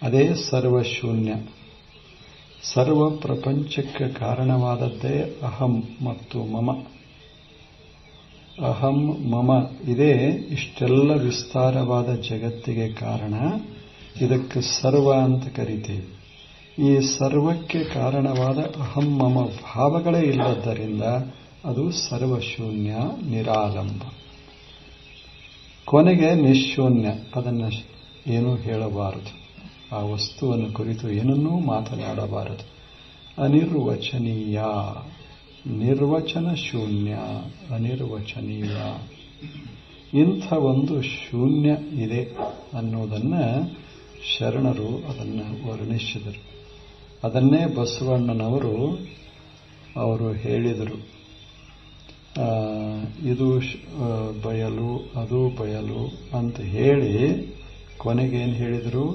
ಅದೇ ಸರ್ವಶೂನ್ಯ. ಸರ್ವ ಪ್ರಪಂಚಕ್ಕೆ ಕಾರಣವಾದದ್ದೇ ಅಹಂ ಮತ್ತು ಮಮ. ಅಹಂ ಮಮ ಇದೇ ಇಷ್ಟೆಲ್ಲ ವಿಸ್ತಾರವಾದ ಜಗತ್ತಿಗೆ ಕಾರಣ. ಇದಕ್ಕೆ ಸರ್ವ ಅಂತ ಕರಿತೀವಿ. ಈ ಸರ್ವಕ್ಕೆ ಕಾರಣವಾದ ಅಹಂ ಮಮ ಭಾವಗಳೇ ಇಲ್ಲದ್ದರಿಂದ ಅದು ಸರ್ವಶೂನ್ಯ, ನಿರಾಲಂಬ. ಕೊನೆಗೆ ನಿಶೂನ್ಯ. ಅದನ್ನು ಏನೂ ಹೇಳಬಾರದು. ಆ ವಸ್ತುವನ್ನು ಕುರಿತು ಏನನ್ನೂ ಮಾತನಾಡಬಾರದು. ಅನಿರ್ವಚನೀಯ, ನಿರ್ವಚನ ಶೂನ್ಯ, ಅನಿರ್ವಚನೀಯ. ಇಂಥ ಒಂದು ಶೂನ್ಯ ಇದೆ ಅನ್ನೋದನ್ನು ಶರಣರು ಅದನ್ನು ವರ್ಣಿಸಿದರು. ಅದನ್ನೇ ಬಸವಣ್ಣನವರು ಅವರು ಹೇಳಿದರು. ಇದು ಬಯಲು, ಅದು ಬಯಲು ಅಂತ ಹೇಳಿ ಕೊನೆಗೇನು ಹೇಳಿದರು?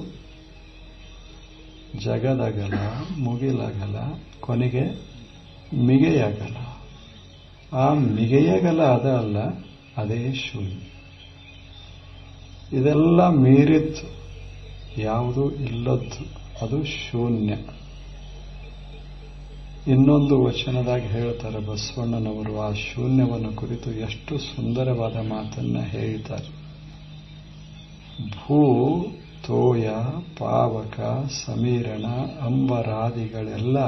ಜಗದಗಲ, ಮುಗಿಲಗಲ, ಕೊನೆಗೆ ಮಿಗೆಯಗಲ. ಆ ಮಿಗೆಯಗಲ ಅಲ್ಲ, ಅದೇ ಶೂನ್ಯ. ಇದೆಲ್ಲ ಮೀರಿದ್ದು, ಯಾವುದೂ ಇಲ್ಲದ್ದು, ಅದು ಶೂನ್ಯ. ಇನ್ನೊಂದು ವಚನದಾಗ ಹೇಳ್ತಾರೆ ಬಸವಣ್ಣನವರು ಆ ಶೂನ್ಯವನ್ನು ಕುರಿತು ಎಷ್ಟು ಸುಂದರವಾದ ಮಾತನ್ನ ಹೇಳ್ತಾರೆ. ಭೂ, ತೋಯ, ಪಾವಕ, ಸಮೀರಣ, ಅಂಬರಾದಿಗಳೆಲ್ಲ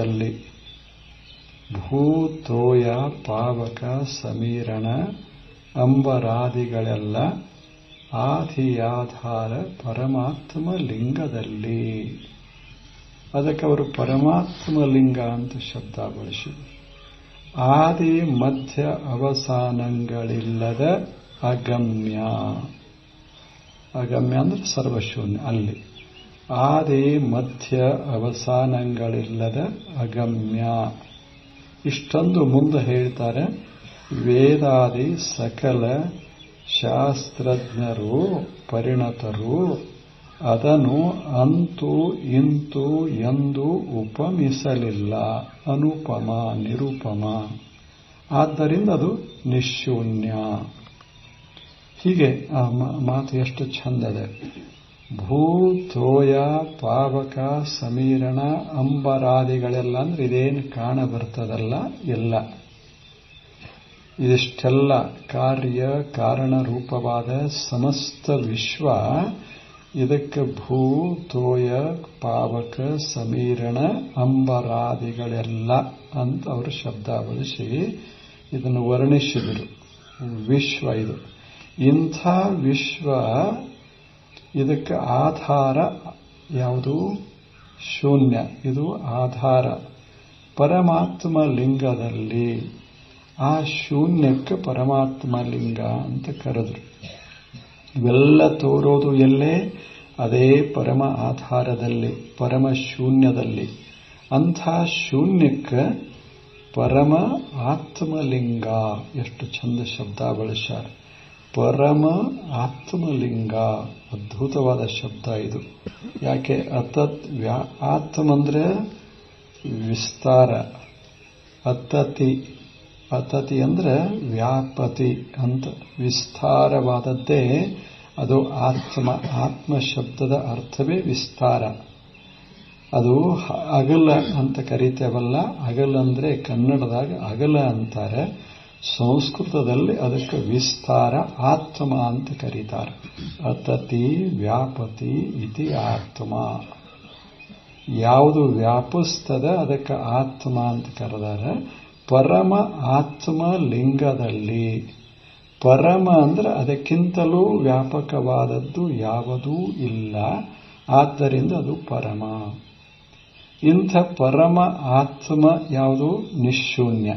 ಆದಿಯಾಧಾರದಲ್ಲಿ. ಭೂ, ತೋಯ, ಪಾವಕ, ಸಮೀರಣ, ಅಂಬರಾದಿಗಳೆಲ್ಲ ಆದಿಯಾಧಾರ ಪರಮಾತ್ಮ ಲಿಂಗದಲ್ಲಿ. ಅದಕ್ಕೆ ಅವರು ಪರಮಾತ್ಮ ಲಿಂಗ ಅಂತ ಶಬ್ದ ಬಳಸಿದರು. ಆದಿ ಮಧ್ಯ ಅವಸಾನಗಳಿಲ್ಲದ ಅಗಮ್ಯ. ಅಗಮ್ಯ ಅಂದ್ರೆ ಸರ್ವಶೂನ್ಯ. ಅಲ್ಲಿ ಆದಿ ಮಧ್ಯ ಅವಸಾನಗಳಿಲ್ಲದ ಅಗಮ್ಯ. ಇಷ್ಟೊಂದು ಮುಂದೆ ಹೇಳ್ತಾರೆ. ವೇದಾದಿ ಸಕಲ ಶಾಸ್ತ್ರಜ್ಞರು ಪರಿಣತರು ಅದನ್ನು ಅಂತೂ ಇಂತೂ ಎಂದು ಉಪಮಿಸಲಿಲ್ಲ. ಅನುಪಮ, ನಿರುಪಮ. ಆದ್ದರಿಂದ ಅದು ನಿಶೂನ್ಯ. ಹೀಗೆ ಆ ಮಾತು ಎಷ್ಟು ಚಂದದೆ. ಭೂ, ತೋಯ, ಪಾವಕ, ಸಮೀರಣ, ಅಂಬರಾದಿಗಳೆಲ್ಲ ಅಂದ್ರೆ ಇದೇನು ಕಾಣ ಬರ್ತದಲ್ಲ, ಎಲ್ಲ. ಇದಿಷ್ಟೆಲ್ಲ ಕಾರ್ಯ ಕಾರಣ ರೂಪವಾದ ಸಮಸ್ತ ವಿಶ್ವ. ಇದಕ್ಕೆ ಭೂ, ತೋಯ, ಪಾವಕ, ಸಮೀರಣ, ಅಂಬರಾದಿಗಳೆಲ್ಲ ಅಂತ ಅವರು ಶಬ್ದ ಬಳಸಿ ಇದನ್ನು ವರ್ಣಿಸಿದರು. ವಿಶ್ವ ಇದು. ಇಂಥ ವಿಶ್ವ, ಇದಕ್ಕೆ ಆಧಾರ ಯಾವುದು? ಶೂನ್ಯ. ಇದು ಆಧಾರ ಪರಮಾತ್ಮ ಲಿಂಗದಲ್ಲಿ. ಆ ಶೂನ್ಯಕ್ಕೆ ಪರಮಾತ್ಮ ಲಿಂಗ ಅಂತ ಕರೆದರು. ಇವೆಲ್ಲ ತೋರೋದು ಎಲ್ಲೇ? ಅದೇ ಪರಮ ಆಧಾರದಲ್ಲಿ, ಪರಮ ಶೂನ್ಯದಲ್ಲಿ. ಅಂಥ ಶೂನ್ಯಕ್ಕೆ ಪರಮ ಆತ್ಮಲಿಂಗ. ಎಷ್ಟು ಚಂದ ಶಬ್ದ ಬಳಸ್ಯಾರ. ಪರಮ ಆತ್ಮಲಿಂಗ. ಅದ್ಭುತವಾದ ಶಬ್ದ ಇದು. ಯಾಕೆ? ಆತ್ಮ ಅಂದ್ರೆ ವಿಸ್ತಾರ. ಅತತಿ ಅಂದ್ರೆ ವ್ಯಾಪತಿ ಅಂತ. ವಿಸ್ತಾರವಾದದ್ದೇ ಅದು ಆತ್ಮ. ಆತ್ಮ ಶಬ್ದದ ಅರ್ಥವೇ ವಿಸ್ತಾರ. ಅದು ಅಗಲ ಅಂತ ಕರೀತೇವಲ್ಲ. ಅಗಲ ಅಂದ್ರೆ ಕನ್ನಡದಾಗ ಅಗಲ ಅಂತಾರೆ. ಸಂಸ್ಕೃತದಲ್ಲಿ ಅದಕ್ಕೆ ವಿಸ್ತಾರ, ಆತ್ಮ ಅಂತ ಕರೀತಾರೆ. ಅತತಿ ವ್ಯಾಪತಿ ಇತಿ ಆತ್ಮ. ಯಾವುದು ವ್ಯಾಪಿಸ್ತದ ಅದಕ್ಕೆ ಆತ್ಮ ಅಂತ ಕರೆದಾರೆ. ಪರಮ ಆತ್ಮ ಲಿಂಗದಲ್ಲಿ. ಪರಮ ಅಂದ್ರೆ ಅದಕ್ಕಿಂತಲೂ ವ್ಯಾಪಕವಾದದ್ದು ಯಾವುದೂ ಇಲ್ಲ. ಆದ್ದರಿಂದ ಅದು ಪರಮ. ಇಂಥ ಪರಮ ಆತ್ಮ ಯಾವುದು? ನಿಶೂನ್ಯ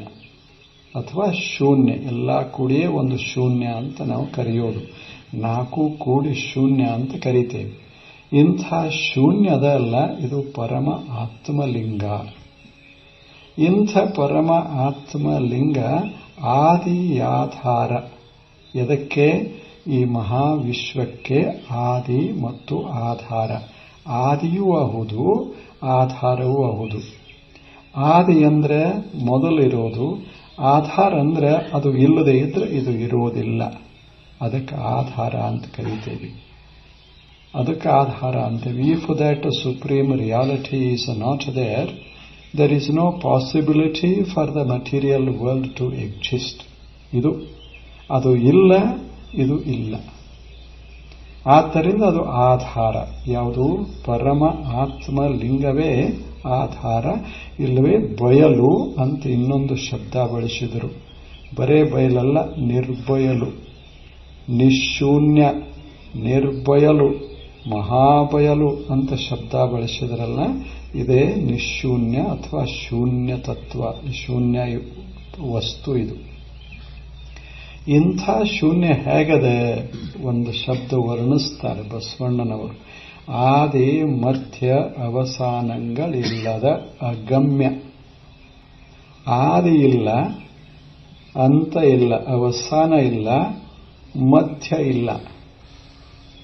ಅಥವಾ ಶೂನ್ಯ. ಎಲ್ಲ ಕೂಡಿಯೇ ಒಂದು ಶೂನ್ಯ ಅಂತ ನಾವು ಕರೆಯೋದು. 4 ಕೂಡಿ ಶೂನ್ಯ ಅಂತ ಕರಿತೇವೆ. ಇಂಥ ಶೂನ್ಯದ ಅಲ್ಲ, ಇದು ಪರಮ ಆತ್ಮಲಿಂಗ. ಇಂಥ ಪರಮ ಆತ್ಮಲಿಂಗ ಆದಿಯಾಧಾರ. ಇದಕ್ಕೆ ಈ ಮಹಾವಿಶ್ವಕ್ಕೆ ಆದಿ ಮತ್ತು ಆಧಾರ. ಆದಿಯೂ ಹೌದು, ಆಧಾರವೂ ಹೌದು. ಆದಿ ಅಂದ್ರೆ ಮೊದಲಿರೋದು, ಆಧಾರ ಅಂದ್ರೆ ಅದು ಇಲ್ಲದೆ ಇದ್ರೆ ಇದು ಇರುವುದಿಲ್ಲ. ಅದಕ್ಕೆ ಆಧಾರ ಅಂತ ಕರೀತೇವೆ. ಅದಕ್ಕೆ ಆಧಾರ ಅಂತೇವೆ. If that supreme reality is not there, there is no possibility for the material world to exist. ಅದು ಇಲ್ಲ, ಇದು ಇಲ್ಲ. ಆದ್ದರಿಂದ ಅದು ಆಧಾರ. ಯಾವುದು? ಪರಮ ಆತ್ಮ ಲಿಂಗವೇ ಆಧಾರ. ಇಲ್ಲವೇ ಬಯಲು ಅಂತ ಇನ್ನೊಂದು ಶಬ್ದ ಬಳಸಿದರು. ಬರೇ ಬಯಲಲ್ಲ, ನಿರ್ಬಯಲು, ನಿಶೂನ್ಯ, ನಿರ್ಬಯಲು, ಮಹಾಬಯಲು ಅಂತ ಶಬ್ದ ಬಳಸಿದ್ರಲ್ಲ, ಇದೇ ನಿಶೂನ್ಯ ಅಥವಾ ಶೂನ್ಯ ತತ್ವ, ಶೂನ್ಯ ವಸ್ತು ಇದು. ಇಂಥ ಶೂನ್ಯ ಹೇಗದೆ? ಒಂದು ಶಬ್ದ ವರ್ಣಿಸ್ತಾರೆ ಬಸವಣ್ಣನವರು. ಆದಿ ಮಧ್ಯ ಅವಸಾನಗಳಿಲ್ಲದ ಅಗಮ್ಯ. ಆದಿ ಇಲ್ಲ, ಅಂತ ಇಲ್ಲ, ಅವಸಾನ ಇಲ್ಲ, ಮಧ್ಯ ಇಲ್ಲ.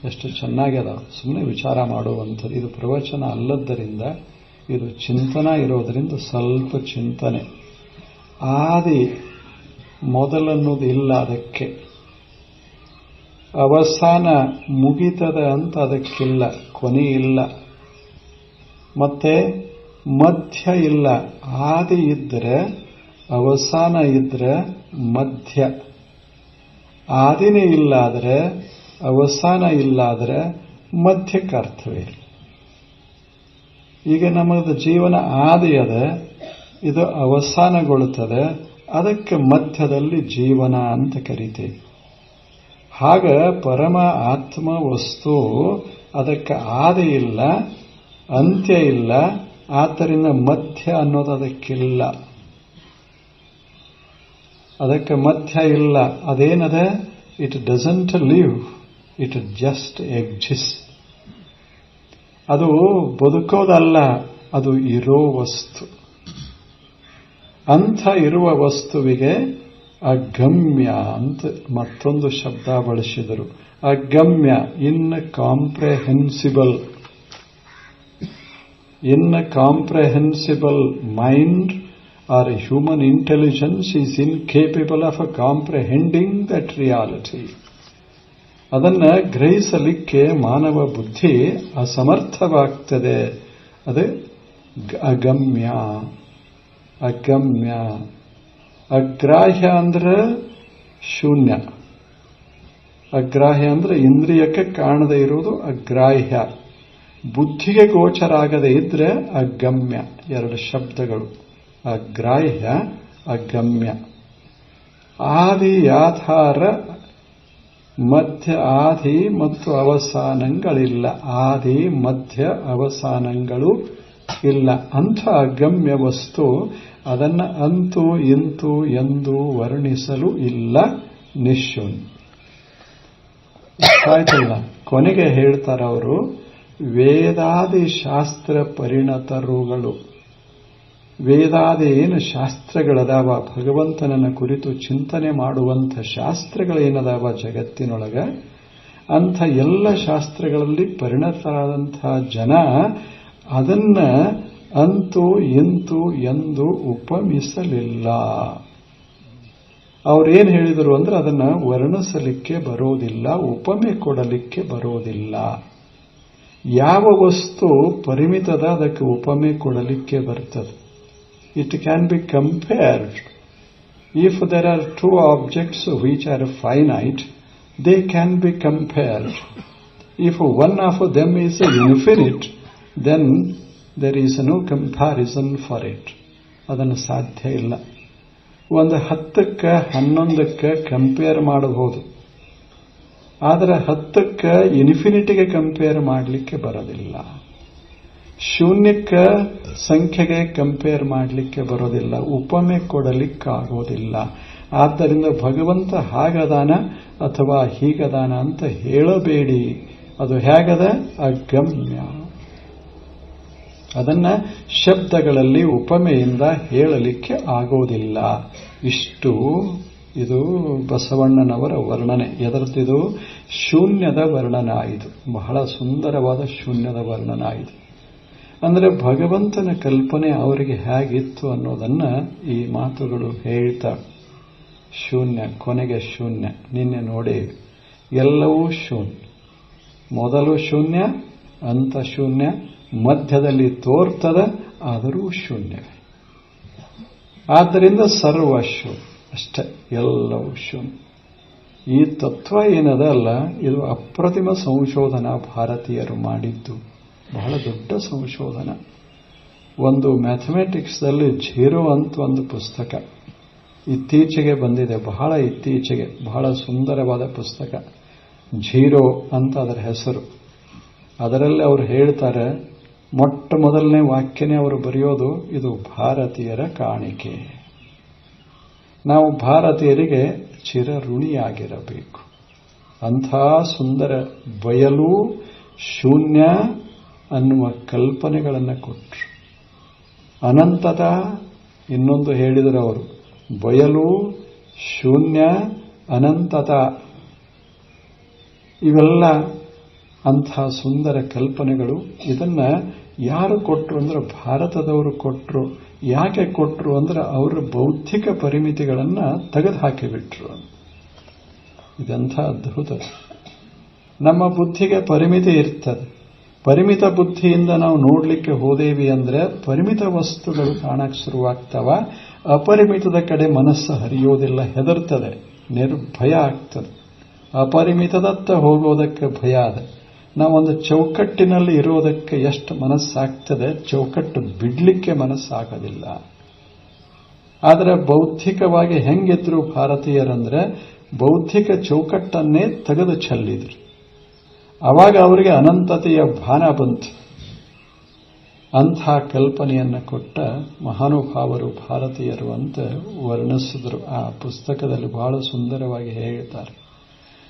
ಎಷ್ಟು ಚೆನ್ನಾಗ್ಯದ. ಸುಮ್ಮನೆ ವಿಚಾರ ಮಾಡುವಂಥದ್ದು. ಇದು ಪ್ರವಚನ ಅಲ್ಲದ್ದರಿಂದ, ಇದು ಚಿಂತನ ಇರೋದರಿಂದ ಸ್ವಲ್ಪ ಚಿಂತನೆ. ಆದಿ ಮೊದಲನ್ನೋದು ಇಲ್ಲ, ಅದಕ್ಕೆ ಅವಸಾನ ಮುಗಿತದ ಅಂತ ಅದಕ್ಕಿಲ್ಲ, ಕೊನೆ ಇಲ್ಲ. ಮತ್ತೆ ಮಧ್ಯ ಇಲ್ಲ. ಆದಿ ಇದ್ರೆ ಅವಸಾನ ಇದ್ರೆ ಮಧ್ಯ. ಆದಿನೇ ಇಲ್ಲ ಆದರೆ, ಅವಸಾನ ಇಲ್ಲ ಆದರೆ ಮಧ್ಯಕ್ಕೆ ಅರ್ಥವೇ ಇಲ್ಲ. ಈಗ ನಮ್ಮದು ಜೀವನ ಆದಿ ಅದ, ಇದು ಅವಸಾನಗೊಳ್ಳುತ್ತದೆ, ಅದಕ್ಕೆ ಮಧ್ಯದಲ್ಲಿ ಜೀವನ ಅಂತ ಕರೀತೇವೆ. ಹಾಗ ಪರಮ ಆತ್ಮ ವಸ್ತು ಅದಕ್ಕೆ ಆದಿ ಇಲ್ಲ, ಅಂತ್ಯ ಇಲ್ಲ, ಆದ್ದರಿಂದ ಮಧ್ಯ ಅನ್ನೋದು ಅದಕ್ಕಿಲ್ಲ. ಅದಕ್ಕೆ ಮಧ್ಯ ಇಲ್ಲ. ಅದೇನದ? It doesn't live, it just exist. ಅದು ಬದುಕೋದಲ್ಲ, ಅದು ಇರೋ ವಸ್ತು. ಅಂಥ ಇರುವ ವಸ್ತುವಿಗೆ ಅಗಮ್ಯ ಅಂತ ಮತ್ತೊಂದು ಶಬ್ದ ಬಳಸಿದರು. ಅಗಮ್ಯ, incomprehensible. Incomprehensible mind or human intelligence is incapable of comprehending that reality. ಅದನ್ನ ಗ್ರಹಿಸಲಿಕ್ಕೆ ಮಾನವ ಬುದ್ಧಿ ಅಸಮರ್ಥವಾಗ್ತದೆ. ಅದು ಅಗಮ್ಯ. ಅಗಮ್ಯ. ಅಗ್ರಾಹ್ಯ ಅಂದ್ರೆ ಶೂನ್ಯ. ಅಗ್ರಾಹ್ಯ ಅಂದ್ರೆ ಇಂದ್ರಿಯಕ್ಕೆ ಕಾಣದೇ ಇರುವುದು ಅಗ್ರಾಹ್ಯ. ಬುದ್ಧಿಗೆ ಗೋಚರ ಆಗದೇ ಇದ್ರೆ ಅಗಮ್ಯ. ಎರಡು ಶಬ್ದಗಳು, ಅಗ್ರಾಹ್ಯ, ಅಗಮ್ಯ. ಆದಿ ಆಧಾರ, ಮಧ್ಯ, ಆದಿ ಮತ್ತು ಅವಸಾನಗಳಿಲ್ಲ. ಆದಿ ಮಧ್ಯ ಅವಸಾನಗಳು ಇಲ್ಲ. ಅಂಥ ಅಗಮ್ಯ ವಸ್ತು, ಅದನ್ನು ಅಂತೂ ಇಂತೂ ಎಂದು ವರ್ಣಿಸಲು ಇಲ್ಲ. ನಿಶೂನ್ಯ. ಆಯ್ತಲ್ಲ. ಕೊನೆಗೆ ಹೇಳ್ತಾರವರು, ವೇದಾದಿ ಶಾಸ್ತ್ರ ಪರಿಣತರುಗಳು. ವೇದಾದಿ ಏನು ಶಾಸ್ತ್ರಗಳದಾವ, ಭಗವಂತನನ್ನ ಕುರಿತು ಚಿಂತನೆ ಮಾಡುವಂಥ ಶಾಸ್ತ್ರಗಳೇನದಾವ ಜಗತ್ತಿನೊಳಗ, ಅಂಥ ಎಲ್ಲ ಶಾಸ್ತ್ರಗಳಲ್ಲಿ ಪರಿಣತರಾದಂಥ ಜನ ಅದನ್ನ ಅಂತೂ ಇಂತೂ ಎಂದು ಉಪಮಿಸಲಿಲ್ಲ. ಅವ್ರೇನು ಹೇಳಿದರು ಅಂದ್ರೆ, ಅದನ್ನ ವರ್ಣಿಸಲಿಕ್ಕೆ ಬರೋದಿಲ್ಲ, ಉಪಮೆ ಕೊಡಲಿಕ್ಕೆ ಬರೋದಿಲ್ಲ. ಯಾವ ವಸ್ತು ಪರಿಮಿತದ ಅದಕ್ಕೆ ಉಪಮೆ ಕೊಡಲಿಕ್ಕೆ ಬರ್ತದೆ. It can be compared. If there are two objects which are finite, they can be compared. If one of them is infinite, then there is no comparison for it. ಅದನ್ನು ಸಾಧ್ಯ ಇಲ್ಲ. ಒಂದು 10ಕ್ಕೆ 11ಕ್ಕೆ ಕಂಪೇರ್ ಮಾಡಬಹುದು, ಆದರೆ 10ಕ್ಕೆ ಇನ್ಫಿನಿಟಿಗೆ ಕಂಪೇರ್ ಮಾಡಲಿಕ್ಕೆ ಬರೋದಿಲ್ಲ. ಶೂನ್ಯಕ್ಕೆ ಸಂಖ್ಯೆಗೆ ಕಂಪೇರ್ ಮಾಡಲಿಕ್ಕೆ ಬರೋದಿಲ್ಲ, ಉಪಮೆ ಕೊಡಲಿಕ್ಕಾಗೋದಿಲ್ಲ. ಆದ್ದರಿಂದ ಭಗವಂತ ಹಾಗದಾನ ಅಥವಾ ಹೀಗದಾನ ಅಂತ ಹೇಳಬೇಡಿ. ಅದು ಹೇಗದ? ಅಗಮ್ಯ. ಅದನ್ನ ಶಬ್ದಗಳಲ್ಲಿ ಉಪಮೆಯಿಂದ ಹೇಳಲಿಕ್ಕೆ ಆಗೋದಿಲ್ಲ. ಇಷ್ಟು ಇದು ಬಸವಣ್ಣನವರ ವರ್ಣನೆ. ಎದರದಿದು? ಶೂನ್ಯದ ವರ್ಣನ. ಇದು ಬಹಳ ಸುಂದರವಾದ ಶೂನ್ಯದ ವರ್ಣನ. ಇದು ಅಂದರೆ ಭಗವಂತನ ಕಲ್ಪನೆ ಅವರಿಗೆ ಹೇಗಿತ್ತು ಅನ್ನೋದನ್ನ ಈ ಮಾತುಗಳು ಹೇಳ್ತಾರೆ. ಶೂನ್ಯ, ಕೊನೆಗೆ ಶೂನ್ಯ. ನಿನ್ನೆ ನೋಡಿ, ಎಲ್ಲವೂ ಶೂನ್ಯ. ಮೊದಲು ಶೂನ್ಯ, ಅಂತ ಶೂನ್ಯ, ಮಧ್ಯದಲ್ಲಿ ತೋರ್ತದ, ಆದರೂ ಶೂನ್ಯವೇ. ಆದ್ದರಿಂದ ಸರ್ವ ಶೂನ್ಯ ಅಷ್ಟೇ, ಎಲ್ಲವೂ ಶೂನ್ಯ. ಈ ತತ್ವ ಏನದ ಅಲ್ಲ, ಇದು ಅಪ್ರತಿಮ ಸಂಶೋಧನಾ ಭಾರತೀಯರು ಮಾಡಿದ್ದು. ಬಹಳ ದೊಡ್ಡ ಸಂಶೋಧನಾ. ಒಂದು ಮ್ಯಾಥಮೆಟಿಕ್ಸ್ದಲ್ಲಿ ಝೀರೋ ಅಂತ ಒಂದು ಪುಸ್ತಕ ಇತ್ತೀಚೆಗೆ ಬಂದಿದೆ, ಬಹಳ ಇತ್ತೀಚೆಗೆ, ಬಹಳ ಸುಂದರವಾದ ಪುಸ್ತಕ. ಝೀರೋ ಅಂತ ಅದರ ಹೆಸರು. ಅದರಲ್ಲಿ ಅವರು ಹೇಳ್ತಾರೆ, ಮೊಟ್ಟ ಮೊದಲನೇ ವಾಕ್ಯನೇ ಅವರು ಬರೆಯೋದು, ಇದು ಭಾರತೀಯರ ಕಾಣಿಕೆ. ನಾವು ಭಾರತೀಯರಿಗೆ ಚಿರಋಣಿಯಾಗಿರಬೇಕು. ಅಂಥ ಸುಂದರ ಬಯಲು ಶೂನ್ಯ ಅನ್ನುವ ಕಲ್ಪನೆಗಳನ್ನು ಕೊಟ್ಟರು. ಅನಂತದ ಇನ್ನೊಂದು ಹೇಳಿದರು ಅವರು, ಬಯಲು ಶೂನ್ಯ ಅನಂತದ, ಇವೆಲ್ಲ ಅಂಥ ಸುಂದರ ಕಲ್ಪನೆಗಳು. ಇದನ್ನ ಯಾರು ಕೊಟ್ಟರು ಅಂದ್ರೆ ಭಾರತದವರು ಕೊಟ್ಟರು. ಯಾಕೆ ಕೊಟ್ಟರು ಅಂದ್ರೆ ಅವರ ಬೌದ್ಧಿಕ ಪರಿಮಿತಿಗಳನ್ನು ತೆಗೆದುಹಾಕಿಬಿಟ್ರು. ಇದಂಥ ಅದ್ಭುತ. ನಮ್ಮ ಬುದ್ಧಿಗೆ ಪರಿಮಿತಿ ಇರ್ತದೆ. ಪರಿಮಿತ ಬುದ್ಧಿಯಿಂದ ನಾವು ನೋಡ್ಲಿಕ್ಕೆ ಹೋದೇವಿ ಅಂದ್ರೆ ಪರಿಮಿತ ವಸ್ತುಗಳು ಕಾಣಕ್ಕೆ ಶುರುವಾಗ್ತವ. ಅಪರಿಮಿತದ ಕಡೆ ಮನಸ್ಸು ಹರಿಯೋದಿಲ್ಲ, ಹೆದರ್ತದೆ, ನಿರ್ಭಯ ಆಗ್ತದೆ. ಅಪರಿಮಿತದತ್ತ ಹೋಗೋದಕ್ಕೆ ಭಯ ಅದ. ನಾವೊಂದು ಚೌಕಟ್ಟಿನಲ್ಲಿ ಇರೋದಕ್ಕೆ ಎಷ್ಟು ಮನಸ್ಸಾಗ್ತದೆ, ಚೌಕಟ್ಟು ಬಿಡ್ಲಿಕ್ಕೆ ಮನಸ್ಸಾಗೋದಿಲ್ಲ. ಆದರೆ ಬೌದ್ಧಿಕವಾಗಿ ಹೆಂಗಿದ್ರು ಭಾರತೀಯರಂದ್ರೆ, ಬೌದ್ಧಿಕ ಚೌಕಟ್ಟನ್ನೇ ತೆಗೆದು ಚೆಲ್ಲಿದ್ರು. ಆವಾಗ ಅವರಿಗೆ ಅನಂತತೆಯ ಭಾನ ಬಂತು. ಅಂಥ ಕಲ್ಪನೆಯನ್ನು ಕೊಟ್ಟ ಮಹಾನುಭಾವರು ಭಾರತೀಯರು ಅಂತ ವರ್ಣಿಸಿದ್ರು. ಆ ಪುಸ್ತಕದಲ್ಲಿ ಬಹಳ ಸುಂದರವಾಗಿ ಹೇಳ್ತಾರೆ.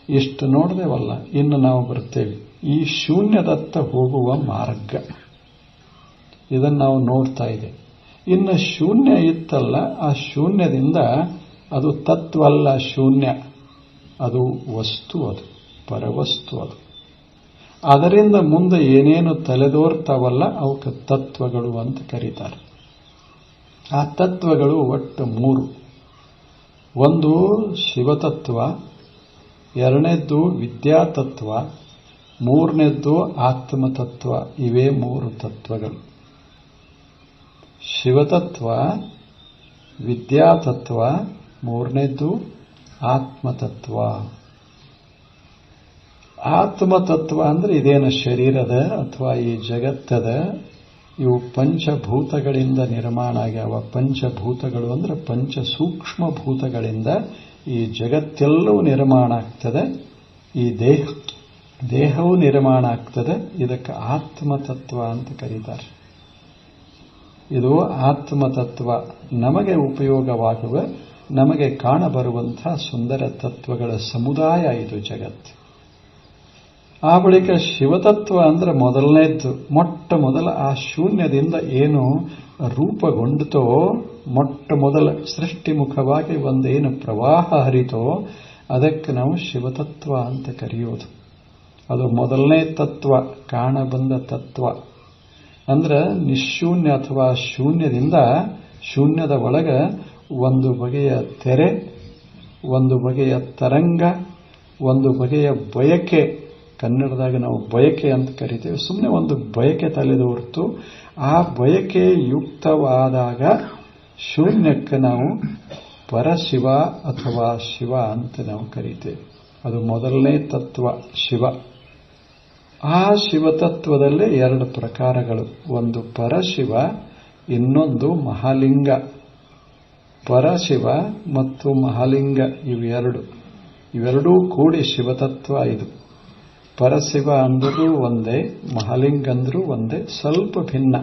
ಇಷ್ಟು ನೋಡಿದೆವಲ್ಲ, ಇನ್ನು ನಾವು ಬರ್ತೇವೆ ಈ ಶೂನ್ಯದತ್ತ ಹೋಗುವ ಮಾರ್ಗ. ಇದನ್ನು ನಾವು ನೋಡ್ತಾ ಇದ್ದೇವೆ. ಇನ್ನು ಶೂನ್ಯ ಇತ್ತಲ್ಲ, ಆ ಶೂನ್ಯದಿಂದ ಅದು ತತ್ವ ಅಲ್ಲ, ಶೂನ್ಯ ಅದು ವಸ್ತು, ಅದು ಪರವಸ್ತು. ಅದು ಅದರಿಂದ ಮುಂದೆ ಏನೇನು ತಲೆದೋರ್ತಾವಲ್ಲ ಅವಕ್ಕೆ ತತ್ವಗಳು ಅಂತ ಕರೀತಾರೆ. ಆ ತತ್ವಗಳು ಒಟ್ಟು 3. ಒಂದು ಶಿವತತ್ವ, ಎರಡನೇದ್ದು ವಿದ್ಯಾತತ್ವ, ಮೂರನೇದ್ದು ಆತ್ಮತತ್ವ. ಇವೇ 3 ತತ್ವಗಳು. ಶಿವತತ್ವ, ವಿದ್ಯಾತತ್ವ, ಮೂರನೇದ್ದು ಆತ್ಮತತ್ವ. ಆತ್ಮತತ್ವ ಅಂದ್ರೆ ಇದೇನು ಶರೀರದ ಅಥವಾ ಈ ಜಗತ್ತದ, ಇವು ಪಂಚಭೂತಗಳಿಂದ ನಿರ್ಮಾಣ ಆಗ್ಯಾವ. ಪಂಚಭೂತಗಳು ಅಂದ್ರೆ ಪಂಚ ಸೂಕ್ಷ್ಮ ಭೂತಗಳಿಂದ ಈ ಜಗತ್ತೆಲ್ಲವೂ ನಿರ್ಮಾಣ ಆಗ್ತದೆ. ಈ ದೇಹವು ನಿರ್ಮಾಣ ಆಗ್ತದೆ. ಇದಕ್ಕೆ ಆತ್ಮತತ್ವ ಅಂತ ಕರೀತಾರೆ. ಇದು ಆತ್ಮತತ್ವ. ನಮಗೆ ಉಪಯೋಗವಾಗುವ, ನಮಗೆ ಕಾಣಬರುವಂತಹ ಸುಂದರ ತತ್ವಗಳ ಸಮುದಾಯ ಇದು ಜಗತ್ತು. ಆ ಬಳಿಕ ಶಿವತತ್ವ ಅಂದ್ರೆ ಮೊದಲನೇದ್ದು, ಮೊಟ್ಟ ಮೊದಲ ಆ ಶೂನ್ಯದಿಂದ ಏನು ರೂಪುಗೊಂಡಿತೋ, ಮೊಟ್ಟ ಮೊದಲ ಸೃಷ್ಟಿಮುಖವಾಗಿ ಒಂದೇನು ಪ್ರವಾಹ ಹರಿತೋ, ಅದಕ್ಕೆ ನಾವು ಶಿವತತ್ವ ಅಂತ ಕರೆಯೋದು. ಅದು ಮೊದಲನೇ ತತ್ವ, ಕಾಣಬಂದ ತತ್ವ. ಅಂದ್ರೆ ನಿಶೂನ್ಯ ಅಥವಾ ಶೂನ್ಯದಿಂದ, ಶೂನ್ಯದ ಒಳಗ ಒಂದು ಬಗೆಯ ತೆರೆ, ಒಂದು ಬಗೆಯ ತರಂಗ, ಒಂದು ಬಗೆಯ ಬಯಕೆ. ಕನ್ನಡದಾಗ ನಾವು ಬಯಕೆ ಅಂತ ಕರಿತೇವೆ. ಸುಮ್ಮನೆ ಒಂದು ಬಯಕೆ ತಲೆದೋರ್ತು. ಆ ಬಯಕೆ ಯುಕ್ತವಾದಾಗ ಶೂನ್ಯಕ್ಕೆ ನಾವು ಪರಶಿವ ಅಥವಾ ಶಿವ ಅಂತ ನಾವು ಕರಿತೇವೆ. ಅದು ಮೊದಲನೇ ತತ್ವ ಶಿವ. ಆ ಶಿವತತ್ವದಲ್ಲೇ 2 ಪ್ರಕಾರಗಳು. ಒಂದು ಪರಶಿವ, ಇನ್ನೊಂದು ಮಹಾಲಿಂಗ. ಪರಶಿವ ಮತ್ತು ಮಹಾಲಿಂಗ ಇವೆರಡೂ ಕೂಡಿ ಶಿವತತ್ವ. ಇದು ಪರಶಿವ ಅಂದರೂ ಒಂದೇ, ಮಹಾಲಿಂಗ ಅಂದ್ರೂ ಒಂದೇ, ಸ್ವಲ್ಪ ಭಿನ್ನ.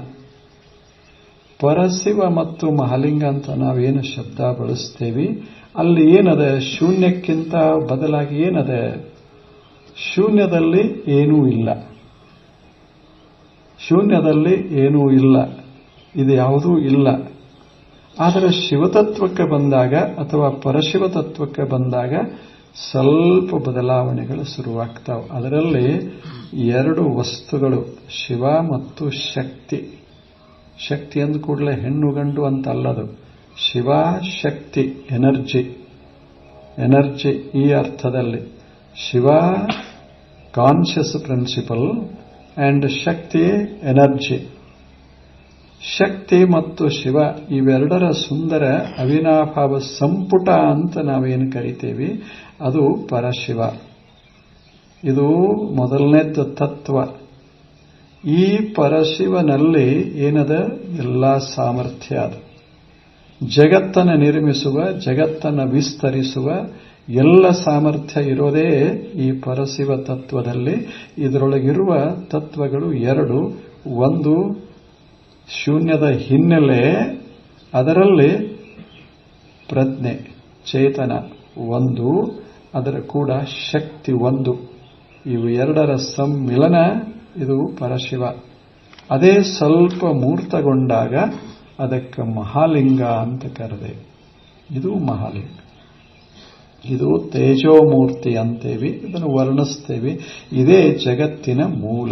ಪರಶಿವ ಮತ್ತು ಮಹಾಲಿಂಗ ಅಂತ ನಾವೇನು ಶಬ್ದ ಬಳಸ್ತೇವೆ, ಅಲ್ಲಿ ಏನದ, ಶೂನ್ಯಕ್ಕಿಂತ ಬದಲಾಗಿ ಏನದ, ಶೂನ್ಯದಲ್ಲಿ ಏನೂ ಇಲ್ಲ. ಶೂನ್ಯದಲ್ಲಿ ಏನೂ ಇಲ್ಲ, ಇದು ಯಾವುದೂ ಇಲ್ಲ. ಆದರೆ ಶಿವತತ್ವಕ್ಕೆ ಬಂದಾಗ ಅಥವಾ ಪರಶಿವ ತತ್ವಕ್ಕೆ ಬಂದಾಗ ಸ್ವಲ್ಪ ಬದಲಾವಣೆಗಳು ಶುರುವಾಗ್ತಾವೆ. ಅದರಲ್ಲಿ ಎರಡು ವಸ್ತುಗಳು, ಶಿವ ಮತ್ತು ಶಕ್ತಿ. ಶಕ್ತಿ ಅಂದ ಕೂಡಲೇ ಹೆಣ್ಣು ಗಂಡು ಅಂತ ಅಲ್ಲದು. ಶಿವ ಶಕ್ತಿ, ಎನರ್ಜಿ ಈ ಅರ್ಥದಲ್ಲಿ. Shiva conscious principle and Shakti energy. Shakti ಮತ್ತು ಶಿವ ಇವೆರಡರ ಸುಂದರ ಅವಿನಾಭಾವ ಸಂಪುಟ ಅಂತ ನಾವೇನು ಕರಿತೇವೆ, ಅದು ಪರಶಿವ. ಇದು ಮೊದಲನೇದ್ದು ತತ್ವ. ಈ ಪರಶಿವನಲ್ಲಿ ಏನದ ಎಲ್ಲ ಸಾಮರ್ಥ್ಯ ಅದು. ಜಗತ್ತನ್ನು ನಿರ್ಮಿಸುವ, ಜಗತ್ತನ್ನು ವಿಸ್ತರಿಸುವ ಎಲ್ಲ ಸಾಮರ್ಥ್ಯ ಇರೋದೇ ಈ ಪರಶಿವ ತತ್ವದಲ್ಲಿ. ಇದರೊಳಗಿರುವ ತತ್ವಗಳು ಎರಡು. ಒಂದು ಶೂನ್ಯದ ಹಿನ್ನೆಲೆ, ಅದರಲ್ಲಿ ಪ್ರಜ್ಞೆ ಚೇತನ ಒಂದು, ಅದರ ಕೂಡ ಶಕ್ತಿ ಒಂದು. ಇವು ಎರಡರ ಸಮ್ಮಿಲನ ಇದು ಪರಶಿವ. ಅದೇ ಸ್ವಲ್ಪ ಮೂರ್ತಗೊಂಡಾಗ ಅದಕ್ಕೆ ಮಹಾಲಿಂಗ ಅಂತ ಕರೆದೆ. ಇದು ಮಹಾಲಿಂಗ. ಇದು ತೇಜೋಮೂರ್ತಿ ಅಂತೇವಿ, ಇದನ್ನು ವರ್ಣಿಸ್ತೇವೆ. ಇದೇ ಜಗತ್ತಿನ ಮೂಲ.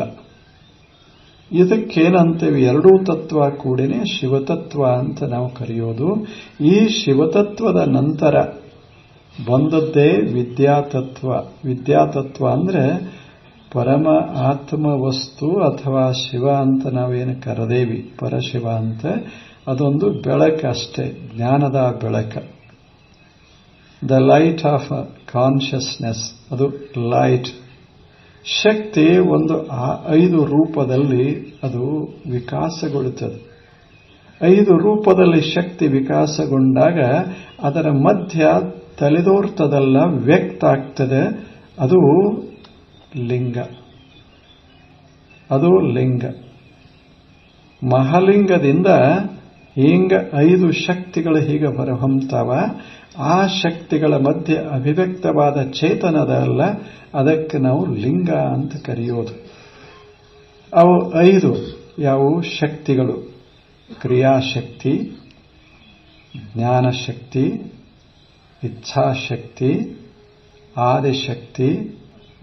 ಇದಕ್ಕೇನಂತೇವೆ, ಎರಡೂ ತತ್ವ ಕೂಡಿನೇ ಶಿವತತ್ವ ಅಂತ ನಾವು ಕರೆಯೋದು. ಈ ಶಿವತತ್ವದ ನಂತರ ಬಂದದ್ದೇ ವಿದ್ಯಾತತ್ವ. ವಿದ್ಯಾತತ್ವ ಅಂದ್ರೆ ಪರಮ ಆತ್ಮ ವಸ್ತು ಅಥವಾ ಶಿವ ಅಂತ ನಾವೇನು ಕರೆದೇವಿ, ಪರಶಿವ ಅಂತ, ಅದೊಂದು ಬೆಳಕಷ್ಟೇ, ಜ್ಞಾನದ ಬೆಳಕ. ದ ಲೈಟ್ ಆಫ್ ಕಾನ್ಷಿಯಸ್ನೆಸ್, ಅದು ಲೈಟ್. ಶಕ್ತಿ ಒಂದು 5 ರೂಪದಲ್ಲಿ ಅದು ವಿಕಾಸಗೊಳ್ಳುತ್ತದೆ. 5 ರೂಪದಲ್ಲಿ ಶಕ್ತಿ ವಿಕಾಸಗೊಂಡಾಗ ಅದರ ಮಧ್ಯ ತಲೆದೋರ್ತದಲ್ಲ, ವ್ಯಕ್ತ ಆಗ್ತದೆ, ಅದು ಲಿಂಗ. ಅದು ಲಿಂಗ. ಮಹಾಲಿಂಗದಿಂದ ಹಿಂಗ 5 ಶಕ್ತಿಗಳು ಹೀಗೆ ಹೊರಹೊಮ್ಮತಾವ. ಆ ಶಕ್ತಿಗಳ ಮಧ್ಯೆ ಅಭಿವ್ಯಕ್ತವಾದ ಚೇತನದಲ್ಲ, ಅದಕ್ಕೆ ನಾವು ಲಿಂಗ ಅಂತ ಕರೆಯೋದು. ಅವು 5 ಯಾವುವು ಶಕ್ತಿಗಳು: ಕ್ರಿಯಾಶಕ್ತಿ, ಜ್ಞಾನಶಕ್ತಿ, ಇಚ್ಛಾಶಕ್ತಿ, ಆದಿಶಕ್ತಿ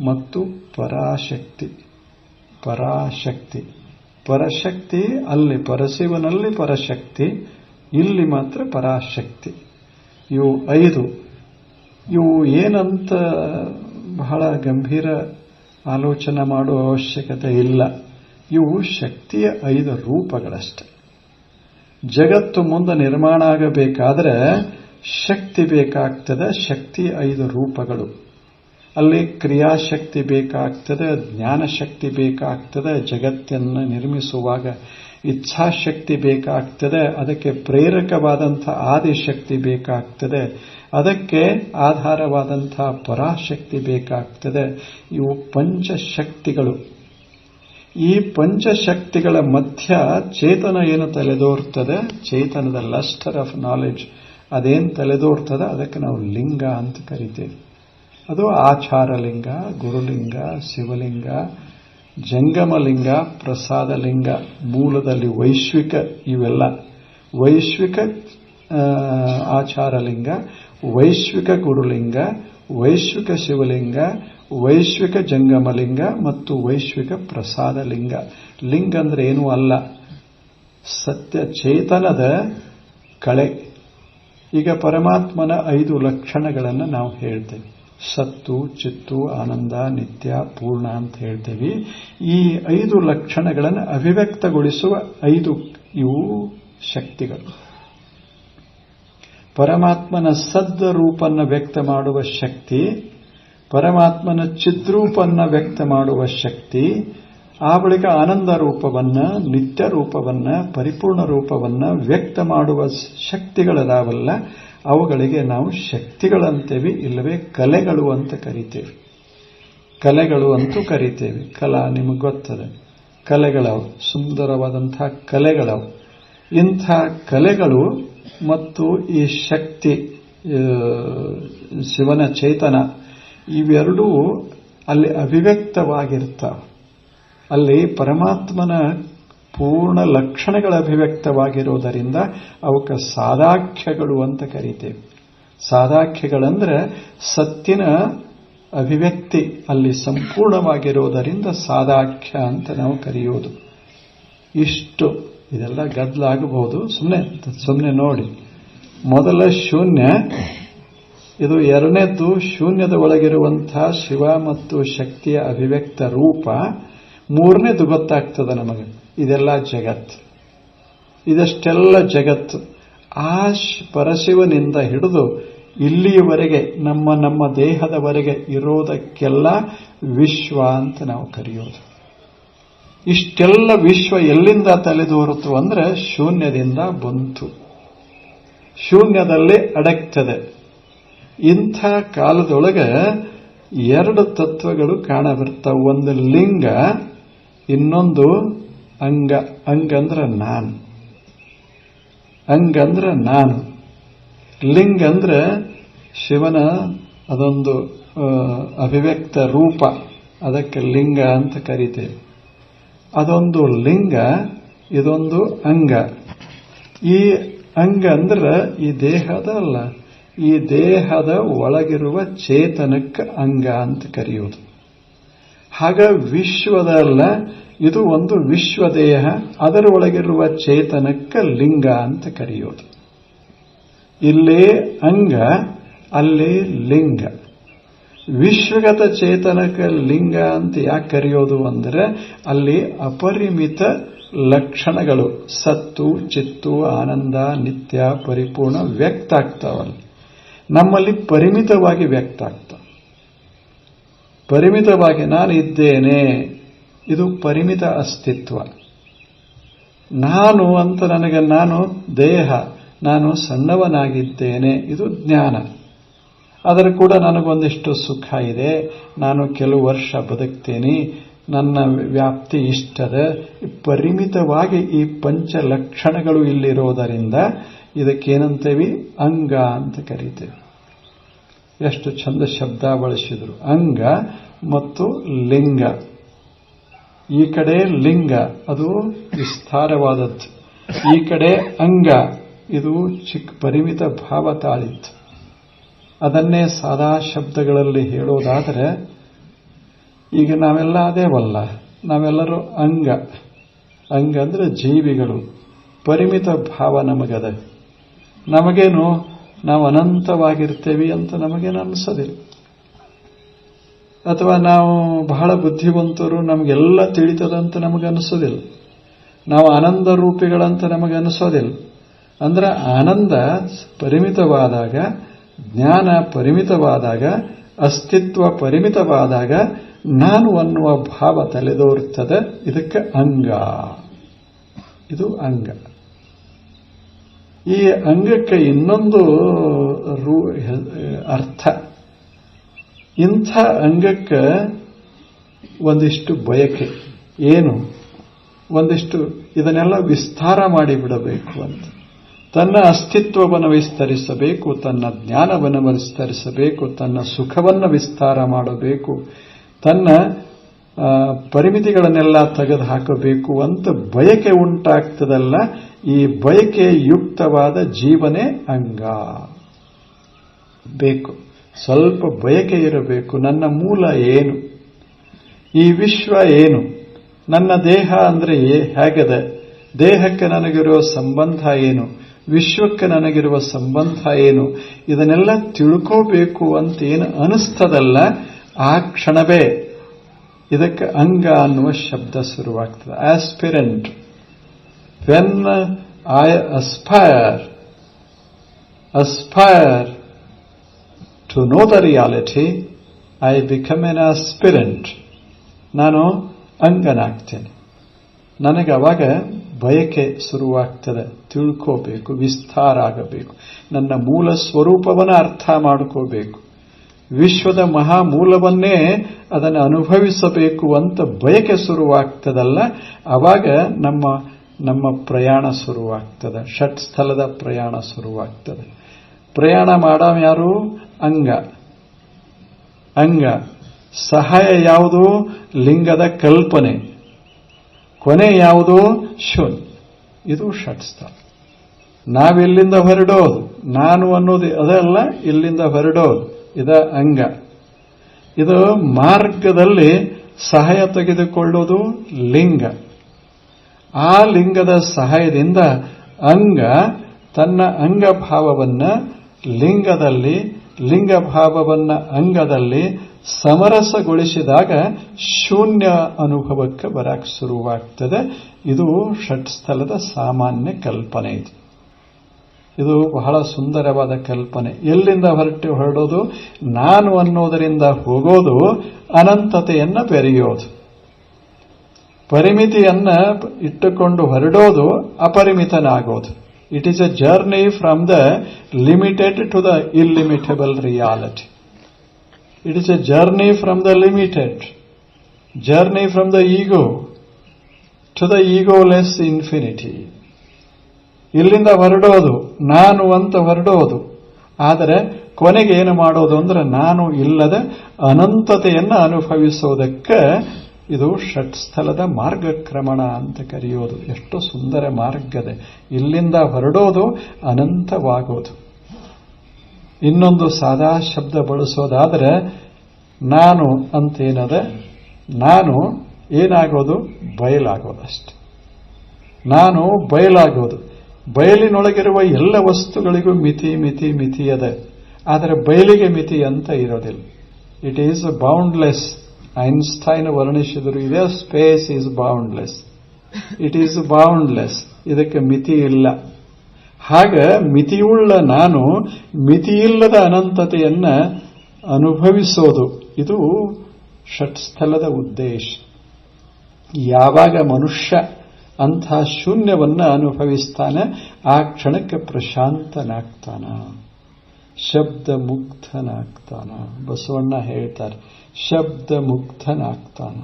ಮತ್ತು ಪರಾಶಕ್ತಿ. ಪರಶಕ್ತಿ ಅಲ್ಲಿ ಪರಶಿವನಲ್ಲಿ ಪರಶಕ್ತಿ, ಇಲ್ಲಿ ಮಾತ್ರ ಪರಾಶಕ್ತಿ. ಇವು 5. ಇವು ಏನಂತ ಬಹಳ ಗಂಭೀರ ಆಲೋಚನೆ ಮಾಡುವ ಅವಶ್ಯಕತೆ ಇಲ್ಲ. ಇವು ಶಕ್ತಿಯ 5 ರೂಪಗಳಷ್ಟೆ. ಜಗತ್ತು ಮುಂದೆ ನಿರ್ಮಾಣ ಆಗಬೇಕಾದ್ರೆ ಶಕ್ತಿ ಬೇಕಾಗ್ತದೆ. ಶಕ್ತಿ 5 ರೂಪಗಳು. ಅಲ್ಲಿ ಕ್ರಿಯಾಶಕ್ತಿ ಬೇಕಾಗ್ತದೆ, ಜ್ಞಾನಶಕ್ತಿ ಬೇಕಾಗ್ತದೆ, ಜಗತ್ತನ್ನು ನಿರ್ಮಿಸುವಾಗ ಇಚ್ಛಾಶಕ್ತಿ ಬೇಕಾಗ್ತದೆ, ಅದಕ್ಕೆ ಪ್ರೇರಕವಾದಂಥ ಆದಿಶಕ್ತಿ ಬೇಕಾಗ್ತದೆ, ಅದಕ್ಕೆ ಆಧಾರವಾದಂಥ ಪರಾಶಕ್ತಿ ಬೇಕಾಗ್ತದೆ. ಇವು ಪಂಚಶಕ್ತಿಗಳು. ಈ ಪಂಚಶಕ್ತಿಗಳ ಮಧ್ಯ ಚೇತನ ಏನು ತಲೆದೋರ್ತದೆ, ಚೇತನದ ಲಸ್ಟರ್ ಆಫ್ ನಾಲೆಡ್ಜ್ ಅದೇನು ತಲೆದೋರ್ತದೆ, ಅದಕ್ಕೆ ನಾವು ಲಿಂಗ ಅಂತ ಕರಿತೇವೆ. ಅದು ಆಚಾರಲಿಂಗ, ಗುರುಲಿಂಗ, ಶಿವಲಿಂಗ, ಜಂಗಮಲಿಂಗ, ಪ್ರಸಾದಲಿಂಗ. ಮೂಲದಲ್ಲಿ ವೈಶ್ವಿಕ. ಇವೆಲ್ಲ ವೈಶ್ವಿಕ ಆಚಾರಲಿಂಗ, ವೈಶ್ವಿಕ ಗುರುಲಿಂಗ, ವೈಶ್ವಿಕ ಶಿವಲಿಂಗ, ವೈಶ್ವಿಕ ಜಂಗಮಲಿಂಗ ಮತ್ತು ವೈಶ್ವಿಕ ಪ್ರಸಾದಲಿಂಗ. ಲಿಂಗ ಅಂದ್ರೆ ಏನೂ ಅಲ್ಲ, ಸತ್ಯ ಚೇತನದ ಕಳೆ. ಈಗ ಪರಮಾತ್ಮನ 5 ಲಕ್ಷಣಗಳನ್ನು ನಾವು ಹೇಳ್ತೇವೆ. ಸತ್ತು, ಚಿತ್ತು, ಆನಂದ, ನಿತ್ಯ, ಪೂರ್ಣ ಅಂತ ಹೇಳ್ತೇವೆ. ಈ 5 ಲಕ್ಷಣಗಳನ್ನು ಅಭಿವ್ಯಕ್ತಗೊಳಿಸುವ 5 ಇವು ಶಕ್ತಿಗಳು. ಪರಮಾತ್ಮನ ಸದ್ದ ರೂಪನ್ನು ವ್ಯಕ್ತ ಮಾಡುವ ಶಕ್ತಿ, ಪರಮಾತ್ಮನ ಚಿದ್ರೂಪನ್ನು ವ್ಯಕ್ತ ಮಾಡುವ ಶಕ್ತಿ, ಆ ಬಳಿಕ ಆನಂದ ರೂಪವನ್ನ, ನಿತ್ಯ ರೂಪವನ್ನ, ಪರಿಪೂರ್ಣ ರೂಪವನ್ನ ವ್ಯಕ್ತ ಮಾಡುವ ಶಕ್ತಿಗಳದಾವಲ್ಲ, ಅವುಗಳಿಗೆ ನಾವು ಶಕ್ತಿಗಳಂತೇವೆ, ಇಲ್ಲವೇ ಕಲೆಗಳು ಅಂತ ಕರಿತೇವೆ. ಕಲೆಗಳು ಅಂತೂ ಕರಿತೇವೆ. ಕಲಾ ನಿಮಗೆ ಗೊತ್ತದೆ, ಕಲೆಗಳವು, ಸುಂದರವಾದಂತಹ ಕಲೆಗಳವು. ಇಂಥ ಕಲೆಗಳು ಮತ್ತು ಈ ಶಕ್ತಿ, ಶಿವನ ಚೇತನ, ಇವೆರಡೂ ಅಲ್ಲಿ ಅಭಿವ್ಯಕ್ತವಾಗಿರ್ತಾವೆ. ಅಲ್ಲಿ ಪರಮಾತ್ಮನ ಪೂರ್ಣ ಲಕ್ಷಣಗಳ ಅಭಿವ್ಯಕ್ತವಾಗಿರೋದರಿಂದ ಅವಕ್ಕೆ ಸಾದಾಖ್ಯಗಳು ಅಂತ ಕರಿತೇವೆ. ಸಾದಾಖ್ಯಗಳಂದ್ರೆ ಸತ್ತಿನ ಅಭಿವ್ಯಕ್ತಿ ಅಲ್ಲಿ ಸಂಪೂರ್ಣವಾಗಿರುವುದರಿಂದ ಸಾದಾಖ್ಯ ಅಂತ ನಾವು ಕರೆಯೋದು. ಇಷ್ಟು ಇದೆಲ್ಲ ಗದ್ದಲಾಗಬಹುದು. ಸುಮ್ಮನೆ ನೋಡಿ. ಮೊದಲ ಶೂನ್ಯ, ಇದು ಎರಡನೇದ್ದು ಶೂನ್ಯದ ಒಳಗಿರುವಂತಹ ಶಿವ ಮತ್ತು ಶಕ್ತಿಯ ಅಭಿವ್ಯಕ್ತ ರೂಪ. ಮೂರನೇದು ಗೊತ್ತಾಗ್ತದೆ ನಮಗೆ, ಇದೆಲ್ಲ ಜಗತ್ತು. ಇದಷ್ಟೆಲ್ಲ ಜಗತ್ತು ಆ ಪರಶಿವನಿಂದ ಹಿಡಿದು ಇಲ್ಲಿಯವರೆಗೆ ನಮ್ಮ ದೇಹದವರೆಗೆ ಇರೋದಕ್ಕೆಲ್ಲ ವಿಶ್ವ ಅಂತ ನಾವು ಕರೆಯೋದು. ಇಷ್ಟೆಲ್ಲ ವಿಶ್ವ ಎಲ್ಲಿಂದ ತಲೆದೋರುತ್ತು ಅಂದ್ರೆ ಶೂನ್ಯದಿಂದ ಬಂತು, ಶೂನ್ಯದಲ್ಲೇ ಅಡಗ್ತದೆ. ಇಂಥ ಕಾಲದೊಳಗೆ ಎರಡು ತತ್ವಗಳು ಕಾಣಬರ್ತಾವೆ. ಒಂದು ಲಿಂಗ, ಇನ್ನೊಂದು ಅಂಗ. ಅಂಗಂದ್ರೆ ನಾನು, ಅಂಗಂದ್ರೆ ನಾನು. ಲಿಂಗ ಅಂದ್ರೆ ಶಿವನ ಅದೊಂದು ಅಭಿವ್ಯಕ್ತ ರೂಪ, ಅದಕ್ಕೆ ಲಿಂಗ ಅಂತ ಕರೀತೇವೆ. ಅದೊಂದು ಲಿಂಗ, ಇದೊಂದು ಅಂಗ. ಈ ಅಂಗ ಅಂದ್ರೆ ಈ ದೇಹದ ಅಲ್ಲ, ಈ ದೇಹದ ಒಳಗಿರುವ ಚೇತನಕ್ಕೆ ಅಂಗ ಅಂತ ಕರೆಯೋದು. ಹಾಗ ವಿಶ್ವದಲ್ಲ, ಇದು ಒಂದು ವಿಶ್ವದೇಹ, ಅದರ ಒಳಗಿರುವ ಚೇತನಕ್ಕೆ ಲಿಂಗ ಅಂತ ಕರೆಯೋದು. ಇಲ್ಲೇ ಅಂಗ, ಅಲ್ಲೇ ಲಿಂಗ. ವಿಶ್ವಗತ ಚೇತನಕ್ಕೆ ಲಿಂಗ ಅಂತ ಯಾಕೆ ಕರೆಯೋದು ಅಂದರೆ ಅಲ್ಲಿ ಅಪರಿಮಿತ ಲಕ್ಷಣಗಳು ಸತ್ತು, ಚಿತ್ತು, ಆನಂದ, ನಿತ್ಯ, ಪರಿಪೂರ್ಣ ವ್ಯಕ್ತ ಆಗ್ತಾವಲ್ಲ. ನಮ್ಮಲ್ಲಿ ಪರಿಮಿತವಾಗಿ ವ್ಯಕ್ತ ಆಗ್ತಾವ. ಪರಿಮಿತವಾಗಿ ನಾನು ಇದ್ದೇನೆ, ಇದು ಪರಿಮಿತ ಅಸ್ತಿತ್ವ. ನಾನು ಅಂತ ನನಗೆ, ನಾನು ದೇಹ, ನಾನು ಸಣ್ಣವನಾಗಿದ್ದೇನೆ, ಇದು ಜ್ಞಾನ. ಅದರ ಕೂಡ ನನಗೊಂದಿಷ್ಟು ಸುಖ ಇದೆ, ನಾನು ಕೆಲವು ವರ್ಷ ಬದುಕ್ತೇನೆ, ನನ್ನ ವ್ಯಾಪ್ತಿ ಇಷ್ಟದ. ಪರಿಮಿತವಾಗಿ ಈ ಪಂಚ ಲಕ್ಷಣಗಳು ಇಲ್ಲಿರೋದರಿಂದ ಇದಕ್ಕೇನಂತೇವಿ, ಅಂಗ ಅಂತ ಕರೀತೇವೆ. ಎಷ್ಟು ಚಂದ ಶಬ್ದ ಬಳಸಿದ್ರು, ಅಂಗ ಮತ್ತು ಲಿಂಗ. ಈ ಕಡೆ ಲಿಂಗ ಅದು ವಿಸ್ತಾರವಾದದ್ದು, ಈ ಕಡೆ ಅಂಗ ಇದು ಚಿಕ್ಕ ಪರಿಮಿತ ಭಾವ ತಾಳಿತ್ತು. ಅದನ್ನೇ ಸಾದಾ ಶಬ್ದಗಳಲ್ಲಿ ಹೇಳೋದಾದರೆ, ಈಗ ನಾವೆಲ್ಲ ಅದೇವಲ್ಲ, ನಾವೆಲ್ಲರೂ ಅಂಗ. ಅಂಗ ಅಂದ್ರೆ ಜೀವಿಗಳು. ಪರಿಮಿತ ಭಾವ ನಮಗದ. ನಮಗೇನು ನಾವು ಅನಂತವಾಗಿರ್ತೇವೆ ಅಂತ ನಮಗೇನು ಅನಿಸೋದಿಲ್ಲ. ಅಥವಾ ನಾವು ಬಹಳ ಬುದ್ಧಿವಂತರು, ನಮಗೆಲ್ಲ ತಿಳಿತದಂತ ನಮಗನಿಸೋದಿಲ್ಲ. ನಾವು ಆನಂದ ರೂಪಿಗಳಂತ ನಮಗನಿಸೋದಿಲ್ಲ. ಅಂದ್ರೆ ಆನಂದ ಪರಿಮಿತವಾದಾಗ, ಜ್ಞಾನ ಪರಿಮಿತವಾದಾಗ, ಅಸ್ತಿತ್ವ ಪರಿಮಿತವಾದಾಗ ನಾನು ಅನ್ನುವ ಭಾವ ತಲೆದೋರುತ್ತದೆ. ಇದಕ್ಕೆ ಅಂಗ. ಇದು ಅಂಗ. ಈ ಅಂಗಕ್ಕೆ ಇನ್ನೊಂದು ಅರ್ಥ. ಇಂಥ ಅಂಗಕ್ಕೆ ಒಂದಿಷ್ಟು ಬಯಕೆ. ಏನು? ಒಂದಿಷ್ಟು ಇದನ್ನೆಲ್ಲ ವಿಸ್ತಾರ ಮಾಡಿಬಿಡಬೇಕು ಅಂತ. ತನ್ನ ಅಸ್ತಿತ್ವವನ್ನು ವಿಸ್ತರಿಸಬೇಕು, ತನ್ನ ಜ್ಞಾನವನ್ನು ವಿಸ್ತರಿಸಬೇಕು, ತನ್ನ ಸುಖವನ್ನು ವಿಸ್ತಾರ ಮಾಡಬೇಕು, ತನ್ನ ಪರಿಮಿತಿಗಳನ್ನೆಲ್ಲ ತೆಗೆದು ಹಾಕಬೇಕು ಅಂತ ಬಯಕೆ ಉಂಟಾಗ್ತದಲ್ಲ. ಈ ಬಯಕೆ ಯುಕ್ತವಾದ ಜೀವನೇ ಅಂಗ ಬೇಕು. ಸ್ವಲ್ಪ ಬಯಕೆ ಇರಬೇಕು. ನನ್ನ ಮೂಲ ಏನು? ಈ ವಿಶ್ವ ಏನು? ನನ್ನ ದೇಹ ಅಂದ್ರೆ ಹೇಗಿದೆ? ದೇಹಕ್ಕೆ ನನಗಿರುವ ಸಂಬಂಧ ಏನು? ವಿಶ್ವಕ್ಕೆ ನನಗಿರುವ ಸಂಬಂಧ ಏನು? ಇದನ್ನೆಲ್ಲ ತಿಳ್ಕೋಬೇಕು ಅಂತ ಏನು ಅನಿಸ್ತದಲ್ಲ, ಆ ಕ್ಷಣವೇ ಇದಕ್ಕೆ ಅಂಗ ಅನ್ನುವ ಶಬ್ದ ಶುರುವಾಗ್ತದೆ. Aspirant. When I aspire to know the reality, I become an aspirant. ನಾನು ಅಂಗನಾಗ್ತೇನೆ. ನನಗೆ ಅವಾಗ ಬಯಕೆ ಶುರುವಾಗ್ತದೆ. ತಿಳ್ಕೋಬೇಕು, ವಿಸ್ತಾರ ಆಗಬೇಕು, ನನ್ನ ಮೂಲ ಸ್ವರೂಪವನ್ನು ಅರ್ಥ ಮಾಡ್ಕೋಬೇಕು, ವಿಶ್ವದ ಮಹಾಮೂಲವನ್ನೇ ಅದನ್ನು ಅನುಭವಿಸಬೇಕು ಅಂತ ಬಯಕೆ ಶುರುವಾಗ್ತದಲ್ಲ, ಅವಾಗ ನಮ್ಮ ಪ್ರಯಾಣ ಶುರುವಾಗ್ತದೆ. ಷಟ್ಸ್ಥಲದ ಪ್ರಯಾಣ ಶುರುವಾಗ್ತದೆ. ಪ್ರಯಾಣ ಮಾಡೋ ಯಾರು? ಅಂಗ. ಅಂಗ ಸಹಾಯ ಯಾವುದು? ಲಿಂಗದ ಕಲ್ಪನೆ. ಕೊನೆ ಯಾವುದು? ಶೂನ್ಯ. ಇದು ಷಟ್ಸ್ಥಲ. ನಾವಿಲ್ಲಿಂದ ಹೊರಡೋದು, ನಾನು ಅನ್ನೋದು ಅದಲ್ಲ, ಇಲ್ಲಿಂದ ಹೊರಡೋದು ಇದ ಅಂಗ. ಇದು ಮಾರ್ಗದಲ್ಲಿ ಸಹಾಯ ತೆಗೆದುಕೊಳ್ಳುವುದು ಲಿಂಗ. ಆ ಲಿಂಗದ ಸಹಾಯದಿಂದ ಅಂಗ ತನ್ನ ಅಂಗಭಾವವನ್ನ ಲಿಂಗದಲ್ಲಿ, ಲಿಂಗಭಾವವನ್ನ ಅಂಗದಲ್ಲಿ ಸಮರಸಗೊಳಿಸಿದಾಗ ಶೂನ್ಯ ಅನುಭವಕ್ಕೆ ಬರಕ್ಕೆ ಶುರುವಾಗ್ತದೆ. ಇದು ಷಟ್ಸ್ಥಲದ ಸಾಮಾನ್ಯ ಕಲ್ಪನೆ. ಇದು ಬಹಳ ಸುಂದರವಾದ ಕಲ್ಪನೆ. ಎಲ್ಲಿಂದ ಹೊರಡೋದು? ನಾನು ಅನ್ನೋದರಿಂದ ಹೋಗೋದು, ಅನಂತತೆಯನ್ನ ಬೆರೆಯೋದು. ಪರಿಮಿತಿಯನ್ನ ಇಟ್ಟುಕೊಂಡು ಹೊರಡೋದು, ಅಪರಿಮಿತನಾಗೋದು. It is a journey from the limited to the illimitable reality. It is a journey from the limited, journey from the ego to the egoless infinity. ಇಲ್ಲಿಂದ ಹೊರಡೋದು, ನಾನು ಅಂತ ಹೊರಡೋದು. ಆದರೆ ಕೊನೆಗೆ ಏನು ಮಾಡೋದು ಅಂದ್ರೆ, ನಾನು ಇಲ್ಲದ ಅನಂತತೆಯನ್ನು ಅನುಭವಿಸೋದಕ್ಕೆ ಇದು ಷಟ್ಸ್ಥಲದ ಮಾರ್ಗಕ್ರಮಣ ಅಂತ ಕರೆಯೋದು. ಎಷ್ಟು ಸುಂದರ ಮಾರ್ಗದೆ. ಇಲ್ಲಿಂದ ಹೊರಡೋದು, ಅನಂತವಾಗೋದು. ಇನ್ನೊಂದು ಸಾದಾ ಶಬ್ದ ಬಳಸೋದಾದರೆ, ನಾನು ಅಂತೇನದ, ನಾನು ಏನಾಗೋದು? ಬಯಲಾಗೋದಷ್ಟೆ. ನಾನು ಬಯಲಾಗೋದು. ಬಯಲಿನೊಳಗಿರುವ ಎಲ್ಲ ವಸ್ತುಗಳಿಗೂ ಮಿತಿ ಮಿತಿ ಮಿತಿ ಅದ. ಆದರೆ ಬಯಲಿಗೆ ಮಿತಿ ಅಂತ ಇರೋದಿಲ್ಲ. It is boundless. ಐನ್ಸ್ಟೈನ್ ವರ್ಣಿಸಿದರು, ಇದೇ space is boundless. It is boundless. ಇದಕ್ಕೆ ಮಿತಿ ಇಲ್ಲ. ಹಾಗ ಮಿತಿಯುಳ್ಳ ನಾನು ಮಿತಿಯಿಲ್ಲದ ಅನಂತತೆಯನ್ನ ಅನುಭವಿಸೋದು, ಇದು ಷಟ್ಸ್ಥಲದ ಉದ್ದೇಶ. ಯಾವಾಗ ಮನುಷ್ಯ ಅಂಥ ಶೂನ್ಯವನ್ನ ಅನುಭವಿಸ್ತಾನೆ, ಆ ಕ್ಷಣಕ್ಕೆ ಪ್ರಶಾಂತನಾಗ್ತಾನ, ಶಬ್ದ ಮುಗ್ಧನಾಗ್ತಾನ. ಬಸವಣ್ಣ ಹೇಳ್ತಾರೆ, ಶಬ್ದ ಮುಗ್ಧನಾಗ್ತಾನ.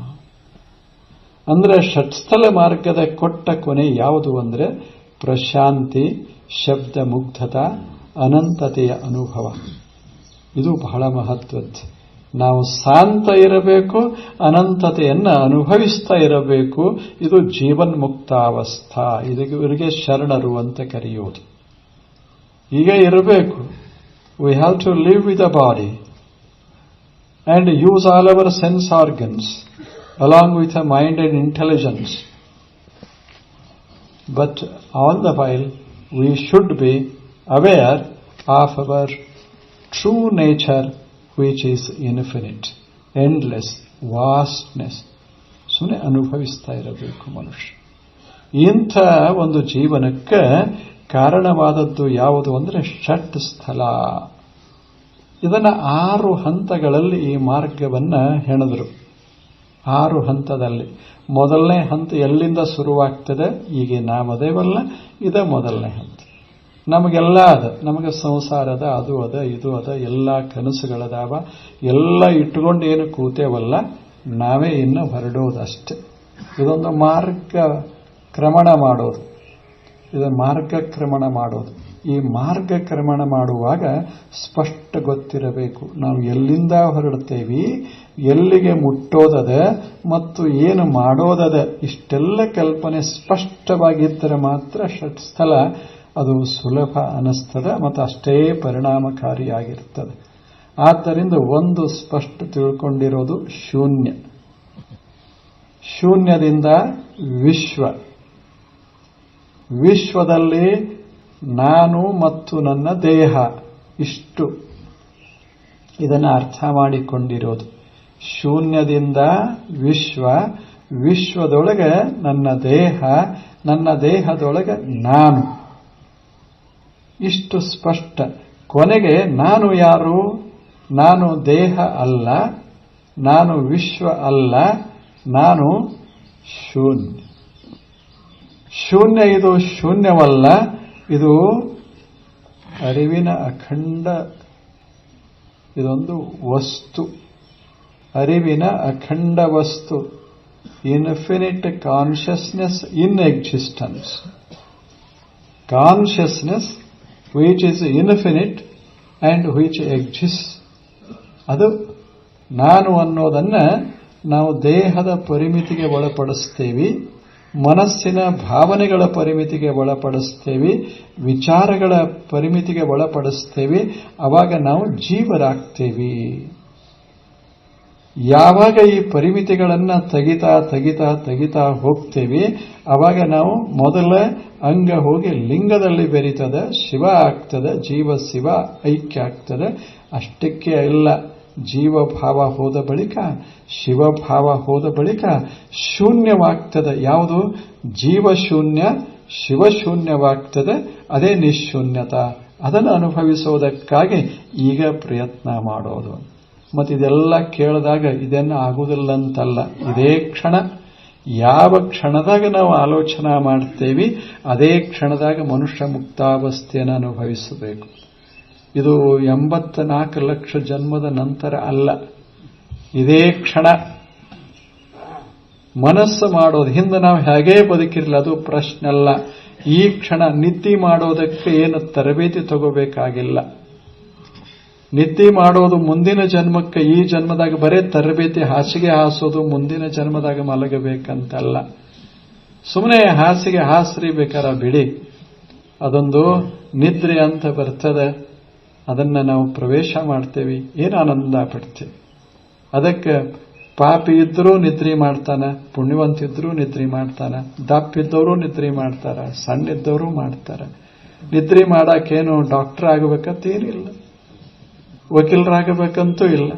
ಅಂದ್ರೆ ಷಟ್ಸ್ಥಲ ಮಾರ್ಗದ ಕೊಟ್ಟ ಕೊನೆ ಯಾವುದು ಅಂದ್ರೆ ಪ್ರಶಾಂತಿ, ಶಬ್ದ ಮುಗ್ಧತಾ, ಅನಂತತೆಯ ಅನುಭವ. ಇದು ಬಹಳ ಮಹತ್ವದ್ದು. ನಾವು ಶಾಂತ ಇರಬೇಕು, ಅನಂತತೆಯನ್ನು ಅನುಭವಿಸ್ತಾ ಇರಬೇಕು. ಇದು ಜೀವನ್ಮುಕ್ತಾವಸ್ಥಾ. ಇವರಿಗೆ ಶರಣರು ಅಂತ ಕರೆಯೋದು. ಈಗ ಇರಬೇಕು. We have to live with a body and use all our sense organs along with a mind and intelligence. But all the while we should be aware of our true nature, which is infinite, endless, vastness. ಸುಮ್ಮನೆ ಅನುಭವಿಸ್ತಾ ಇರಬೇಕು ಮನುಷ್ಯ. ಇಂಥ ಒಂದು ಜೀವನಕ್ಕೆ ಕಾರಣವಾದದ್ದು ಯಾವುದು ಅಂದರೆ ಷಟ್ ಸ್ಥಲ. ಇದನ್ನು 6 ಹಂತಗಳಲ್ಲಿ ಈ ಮಾರ್ಗವನ್ನ ಹೆಣೆದರು. 6 ಹಂತದಲ್ಲಿ ಮೊದಲನೇ ಹಂತ ಎಲ್ಲಿಂದ ಶುರುವಾಗ್ತದೆ? ಈಗ ನಾಮದೇವಲ್ಲ, ಇದ ಮೊದಲನೇ ಹಂತ. ನಮಗೆಲ್ಲ ಅದ, ನಮಗೆ ಸಂಸಾರದ ಅದು ಅದ, ಇದು ಅದ, ಎಲ್ಲ ಕನಸುಗಳದಾವ, ಎಲ್ಲ ಇಟ್ಟುಕೊಂಡು ಏನು ಕೂತೇವಲ್ಲ, ನಾವೇ ಇನ್ನು ಹೊರಡೋದಷ್ಟೆ. ಇದೊಂದು ಮಾರ್ಗಕ್ರಮಣ ಮಾಡೋದು. ಇದು ಮಾರ್ಗಕ್ರಮಣ ಮಾಡೋದು. ಈ ಮಾರ್ಗಕ್ರಮಣ ಮಾಡುವಾಗ ಸ್ಪಷ್ಟ ಗೊತ್ತಿರಬೇಕು, ನಾವು ಎಲ್ಲಿಂದ ಹೊರಡ್ತೇವಿ, ಎಲ್ಲಿಗೆ ಮುಟ್ಟೋದದ ಮತ್ತು ಏನು ಮಾಡೋದದ. ಇಷ್ಟೆಲ್ಲ ಕಲ್ಪನೆ ಸ್ಪಷ್ಟವಾಗಿದ್ದರೆ ಮಾತ್ರ ಷಟ್ಸ್ಥಲ ಅದು ಸುಲಭ ಅನಿಸ್ತದೆ ಮತ್ತು ಅಷ್ಟೇ ಪರಿಣಾಮಕಾರಿಯಾಗಿರ್ತದೆ. ಆದ್ದರಿಂದ ಒಂದು ಸ್ಪಷ್ಟ ತಿಳ್ಕೊಂಡಿರೋದು ಶೂನ್ಯ. ಶೂನ್ಯದಿಂದ ವಿಶ್ವ, ವಿಶ್ವದಲ್ಲಿ ನಾನು ಮತ್ತು ನನ್ನ ದೇಹ, ಇಷ್ಟು ಇದನ್ನು ಅರ್ಥ ಮಾಡಿಕೊಂಡಿರೋದು. ಶೂನ್ಯದಿಂದ ವಿಶ್ವ, ವಿಶ್ವದೊಳಗೆ ನನ್ನ ದೇಹ, ನನ್ನ ದೇಹದೊಳಗೆ ನಾನು, ಇಷ್ಟು ಸ್ಪಷ್ಟ. ಕೊನೆಗೆ ನಾನು ಯಾರು? ನಾನು ದೇಹ ಅಲ್ಲ, ನಾನು ವಿಶ್ವ ಅಲ್ಲ, ನಾನು ಶೂನ್ಯ. ಶೂನ್ಯ ಇದು ಶೂನ್ಯವಲ್ಲ, ಇದು ಅರಿವಿನ ಅಖಂಡ, ಇದೊಂದು ವಸ್ತು, ಅರಿವಿನ ಅಖಂಡ ವಸ್ತು. Infinite consciousness in existence. Consciousness which is infinite and which exists. ಅದು ನಾನು ಅನ್ನೋದನ್ನ ನಾವು ದೇಹದ ಪರಿಮಿತಿಗೆ ಒಳಪಡಿಸ್ತೇವೆ ಮನಸ್ಸಿನ ಭಾವನೆಗಳ ಪರಿಮಿತಿಗೆ ಒಳಪಡಿಸ್ತೇವೆ, ವಿಚಾರಗಳ ಪರಿಮಿತಿಗೆ ಒಳಪಡಿಸ್ತೇವೆ, ಆವಾಗ ನಾವು ಜೀವರಾಗ್ತೇವೆ. ಯಾವಾಗ ಈ ಪರಿಮಿತಿಗಳನ್ನ ತೆಗಿತಾ ತೆಗಿತಾ ತೆಗಿತಾ ಹೋಗ್ತೇವೆ, ಆವಾಗ ನಾವು ಮೊದಲ ಅಂಗ ಹೋಗಿ ಲಿಂಗದಲ್ಲಿ ಬೆರೀತದೆ, ಶಿವ ಆಗ್ತದೆ, ಜೀವ ಶಿವ ಐಕ್ಯ ಆಗ್ತದೆ. ಅಷ್ಟಕ್ಕೆ ಇಲ್ಲ, ಜೀವಭಾವ ಹೋದ ಬಳಿಕ ಶಿವಭಾವ ಹೋದ ಬಳಿಕ ಶೂನ್ಯವಾಗ್ತದೆ. ಯಾವುದು? ಜೀವಶೂನ್ಯ ಶಿವಶೂನ್ಯವಾಗ್ತದೆ. ಅದೇ ನಿಶೂನ್ಯತ. ಅದನ್ನು ಅನುಭವಿಸೋದಕ್ಕಾಗಿ ಈಗ ಪ್ರಯತ್ನ ಮಾಡೋದು. ಮತ್ತಿದೆಲ್ಲ ಕೇಳಿದಾಗ ಇದನ್ನು ಆಗುವುದಿಲ್ಲ ಅಂತಲ್ಲ. ಇದೇ ಕ್ಷಣ, ಯಾವ ಕ್ಷಣದಾಗ ನಾವು ಆಲೋಚನೆ ಮಾಡ್ತೇವೆ ಅದೇ ಕ್ಷಣದಾಗ ಮನುಷ್ಯ ಮುಕ್ತಾವಸ್ಥೆಯನ್ನು ಅನುಭವಿಸಬೇಕು. ಇದು 84 ಲಕ್ಷ ಜನ್ಮದ ನಂತರ ಅಲ್ಲ, ಇದೇ ಕ್ಷಣ. ಮನಸ್ಸು ಮಾಡೋದು ಹಿಂದೆ ನಾವು ಹೇಗೇ ಬದುಕಿರಲಿಲ್ಲ, ಅದು ಪ್ರಶ್ನೆ ಅಲ್ಲ. ಈ ಕ್ಷಣ ನಿದ್ದೆ ಮಾಡೋದಕ್ಕೆ ಏನು ತರಬೇತಿ ತಗೋಬೇಕಾಗಿಲ್ಲ. ನಿದ್ದೆ ಮಾಡೋದು ಮುಂದಿನ ಜನ್ಮಕ್ಕೆ, ಈ ಜನ್ಮದಾಗ ಬರೇ ತರಬೇತಿ ಹಾಸಿಗೆ ಹಾಸೋದು ಮುಂದಿನ ಜನ್ಮದಾಗ ಮಲಗಬೇಕಂತಲ್ಲ. ಸುಮ್ಮನೆ ಹಾಸಿಗೆ ಹಾಸ್ರಿ ಬೇಕಾರ ಬಿಡಿ, ಅದೊಂದು ನಿದ್ರೆ ಅಂತ ಬರ್ತದೆ. ಅದನ್ನ ನಾವು ಪ್ರವೇಶ ಮಾಡ್ತೇವೆ, ಏನು ಆನಂದ ಪಡ್ತೇವೆ. ಅದಕ್ಕೆ ಪಾಪಿ ಇದ್ರೂ ನಿದ್ರೆ ಮಾಡ್ತಾನ, ಪುಣ್ಯವಂತ ಇದ್ರೂ ನಿದ್ರೆ ಮಾಡ್ತಾನ, ದಪ್ಪಿದ್ದವರು ನಿದ್ರೆ ಮಾಡ್ತಾರ, ಸಣ್ಣ ಇದ್ದವರು ಮಾಡ್ತಾರ. ನಿದ್ರೆ ಮಾಡಾಕೇನು ಡಾಕ್ಟರ್ ಆಗಬೇಕಂತೇನಿಲ್ಲ, ವಕೀಲರಾಗಬೇಕಂತೂ ಇಲ್ಲ.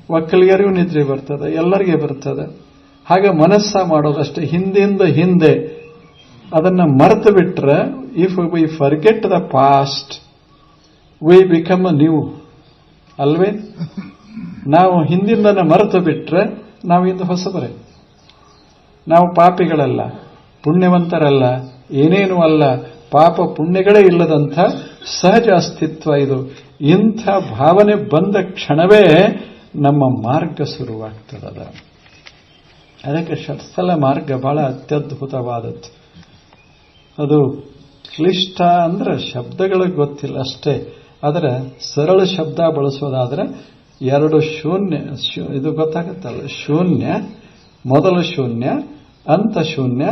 ಒಕ್ಕಲಿಗರಿಗೂ ನಿದ್ರೆ ಬರ್ತದೆ, ಎಲ್ಲರಿಗೆ ಬರ್ತದೆ. ಹಾಗೆ ಮನಸ್ಸ ಮಾಡೋದಷ್ಟೇ. ಹಿಂದಿಂದ ಹಿಂದೆ ಅದನ್ನ ಮರೆತು ಬಿಟ್ರೆ, if we forget the past we become a new, ಅಲ್ವೇ? ನಾವು ಹಿಂದಿಂದನ ಮರೆತು ಬಿಟ್ರೆ ನಾವಿಂದು ಹೊಸಬರೇ. ನಾವು ಪಾಪಿಗಳಲ್ಲ, ಪುಣ್ಯವಂತರಲ್ಲ, ಏನೇನೂ ಅಲ್ಲ. ಪಾಪ ಪುಣ್ಯಗಳೇ ಇಲ್ಲದಂಥ ಸಹಜ ಅಸ್ತಿತ್ವ ಇದು. ಇಂಥ ಭಾವನೆ ಬಂದ ಕ್ಷಣವೇ ನಮ್ಮ ಮಾರ್ಗ ಶುರುವಾಗ್ತದ. ಅದಕ್ಕೆ ಷಟ್ಸ್ಥಲ ಮಾರ್ಗ ಬಹಳ ಅತ್ಯದ್ಭುತವಾದದ್ದು. ಅದು ಕ್ಲಿಷ್ಟ ಅಂದ್ರೆ ಶಬ್ದಗಳಿಗೆ ಗೊತ್ತಿಲ್ಲ ಅಷ್ಟೇ. ಆದರೆ ಸರಳ ಶಬ್ದ ಬಳಸೋದಾದ್ರೆ 2 ಶೂನ್ಯ, ಇದು ಗೊತ್ತಾಗುತ್ತಲ್ಲ. ಶೂನ್ಯ, ಮೊದಲು ಶೂನ್ಯ, ಅಂತ ಶೂನ್ಯ,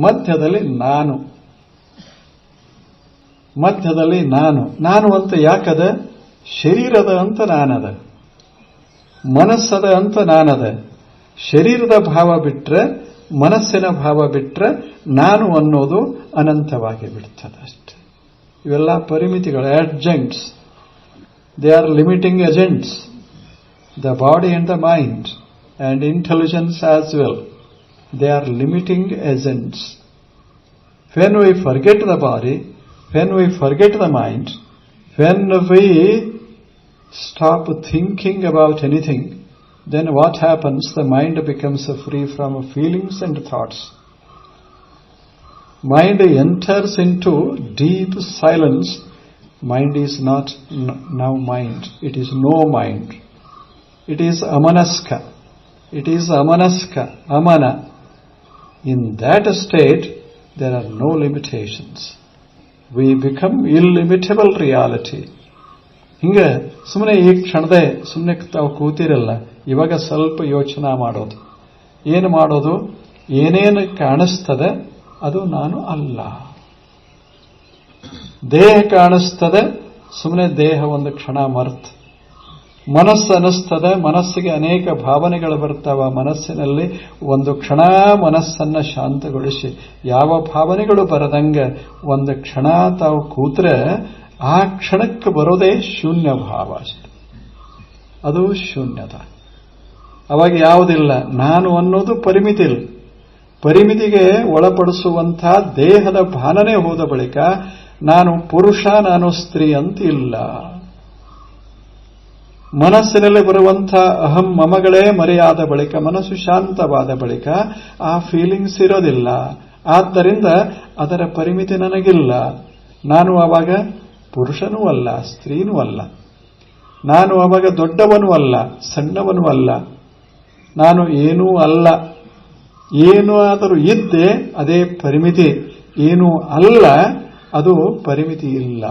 ಮಧ್ಯದಲ್ಲಿ ನಾನು. ಮಧ್ಯದಲ್ಲಿ ನಾನು ಅಂತ ಯಾಕದ? ಶರೀರದ ಅಂತ ನಾನದ, ಮನಸ್ಸದ ಅಂತ ನಾನದ. ಶರೀರದ ಭಾವ ಬಿಟ್ರೆ, ಮನಸ್ಸಿನ ಭಾವ ಬಿಟ್ರೆ ನಾನು ಅನ್ನೋದು ಅನಂತವಾಗಿ ಬಿಡ್ತದೆ ಅಷ್ಟೆ. ಇವೆಲ್ಲ ಪರಿಮಿತಿಗಳು, adjuncts. They are limiting agents. The body and the mind and intelligence as well, they are limiting agents. When we forget the body, when we forget the mind, when we stop thinking about anything, then what happens? The mind becomes free from feelings and thoughts. Mind enters into deep silence. Mind is not now mind. It is no mind. It is amanaska. It is amanaska, amana. In that state, there are no limitations. We become illimitable reality. ಹಿಂಗೆ ಸುಮ್ಮನೆ ಈ ಕ್ಷಣದೇ ಸುಮ್ಮನೆ ತಾವು ಕೂತಿರಲ್ಲ. ಇವಾಗ ಸ್ವಲ್ಪ ಯೋಚನೆ ಮಾಡೋದು. ಏನು ಮಾಡೋದು? ಏನೇನು ಕಾಣಿಸ್ತದೆ ಅದು ನಾನು ಅಲ್ಲ. ದೇಹ ಕಾಣಿಸ್ತದೆ, ಸುಮ್ಮನೆ ದೇಹ ಒಂದು ಕ್ಷಣ ಮರ್ತು. ಮನಸ್ಸು ಅನಿಸ್ತದೆ, ಮನಸ್ಸಿಗೆ ಅನೇಕ ಭಾವನೆಗಳು ಬರ್ತಾವ. ಮನಸ್ಸಿನಲ್ಲಿ ಒಂದು ಕ್ಷಣ ಮನಸ್ಸನ್ನ ಶಾಂತಗೊಳಿಸಿ, ಯಾವ ಭಾವನೆಗಳು ಬರದಂಗೆ ಒಂದು ಕ್ಷಣ ತಾವು ಕೂತ್ರೆ ಆ ಕ್ಷಣಕ್ಕೆ ಬರೋದೇ ಶೂನ್ಯ ಭಾವ ಅಷ್ಟೆ. ಅದು ಶೂನ್ಯತ. ಅವಾಗ ಯಾವುದಿಲ್ಲ. ನಾನು ಅನ್ನೋದು ಪರಿಮಿತಿ ಇಲ್ಲ. ಪರಿಮಿತಿಗೆ ಒಳಪಡಿಸುವಂಥ ದೇಹದ ಭಾನನೆ ಹೋದ ಬಳಿಕ ನಾನು ಪುರುಷ, ನಾನು ಸ್ತ್ರೀ ಅಂತ ಇಲ್ಲ. ಮನಸ್ಸಿನಲ್ಲಿ ಬರುವಂಥ ಅಹಂ ಮಮಗಳೇ ಮರೆಯಾದ ಬಳಿಕ, ಮನಸ್ಸು ಶಾಂತವಾದ ಬಳಿಕ ಆ ಫೀಲಿಂಗ್ಸ್ ಇರೋದಿಲ್ಲ. ಆದ್ದರಿಂದ ಅದರ ಪರಿಮಿತಿ ನನಗಿಲ್ಲ. ನಾನು ಆವಾಗ ಪುರುಷನೂ ಅಲ್ಲ, ಸ್ತ್ರೀನೂ ಅಲ್ಲ. ನಾನು ಆವಾಗ ದೊಡ್ಡವನೂ ಅಲ್ಲ, ಸಣ್ಣವನೂ ಅಲ್ಲ. ನಾನು ಏನೂ ಅಲ್ಲ. ಏನೂ ಆದರೂ ಇದ್ದೆ, ಅದೇ ಪರಿಮಿತಿ. ಏನೂ ಅಲ್ಲ, ಅದು ಪರಿಮಿತಿ ಇಲ್ಲ.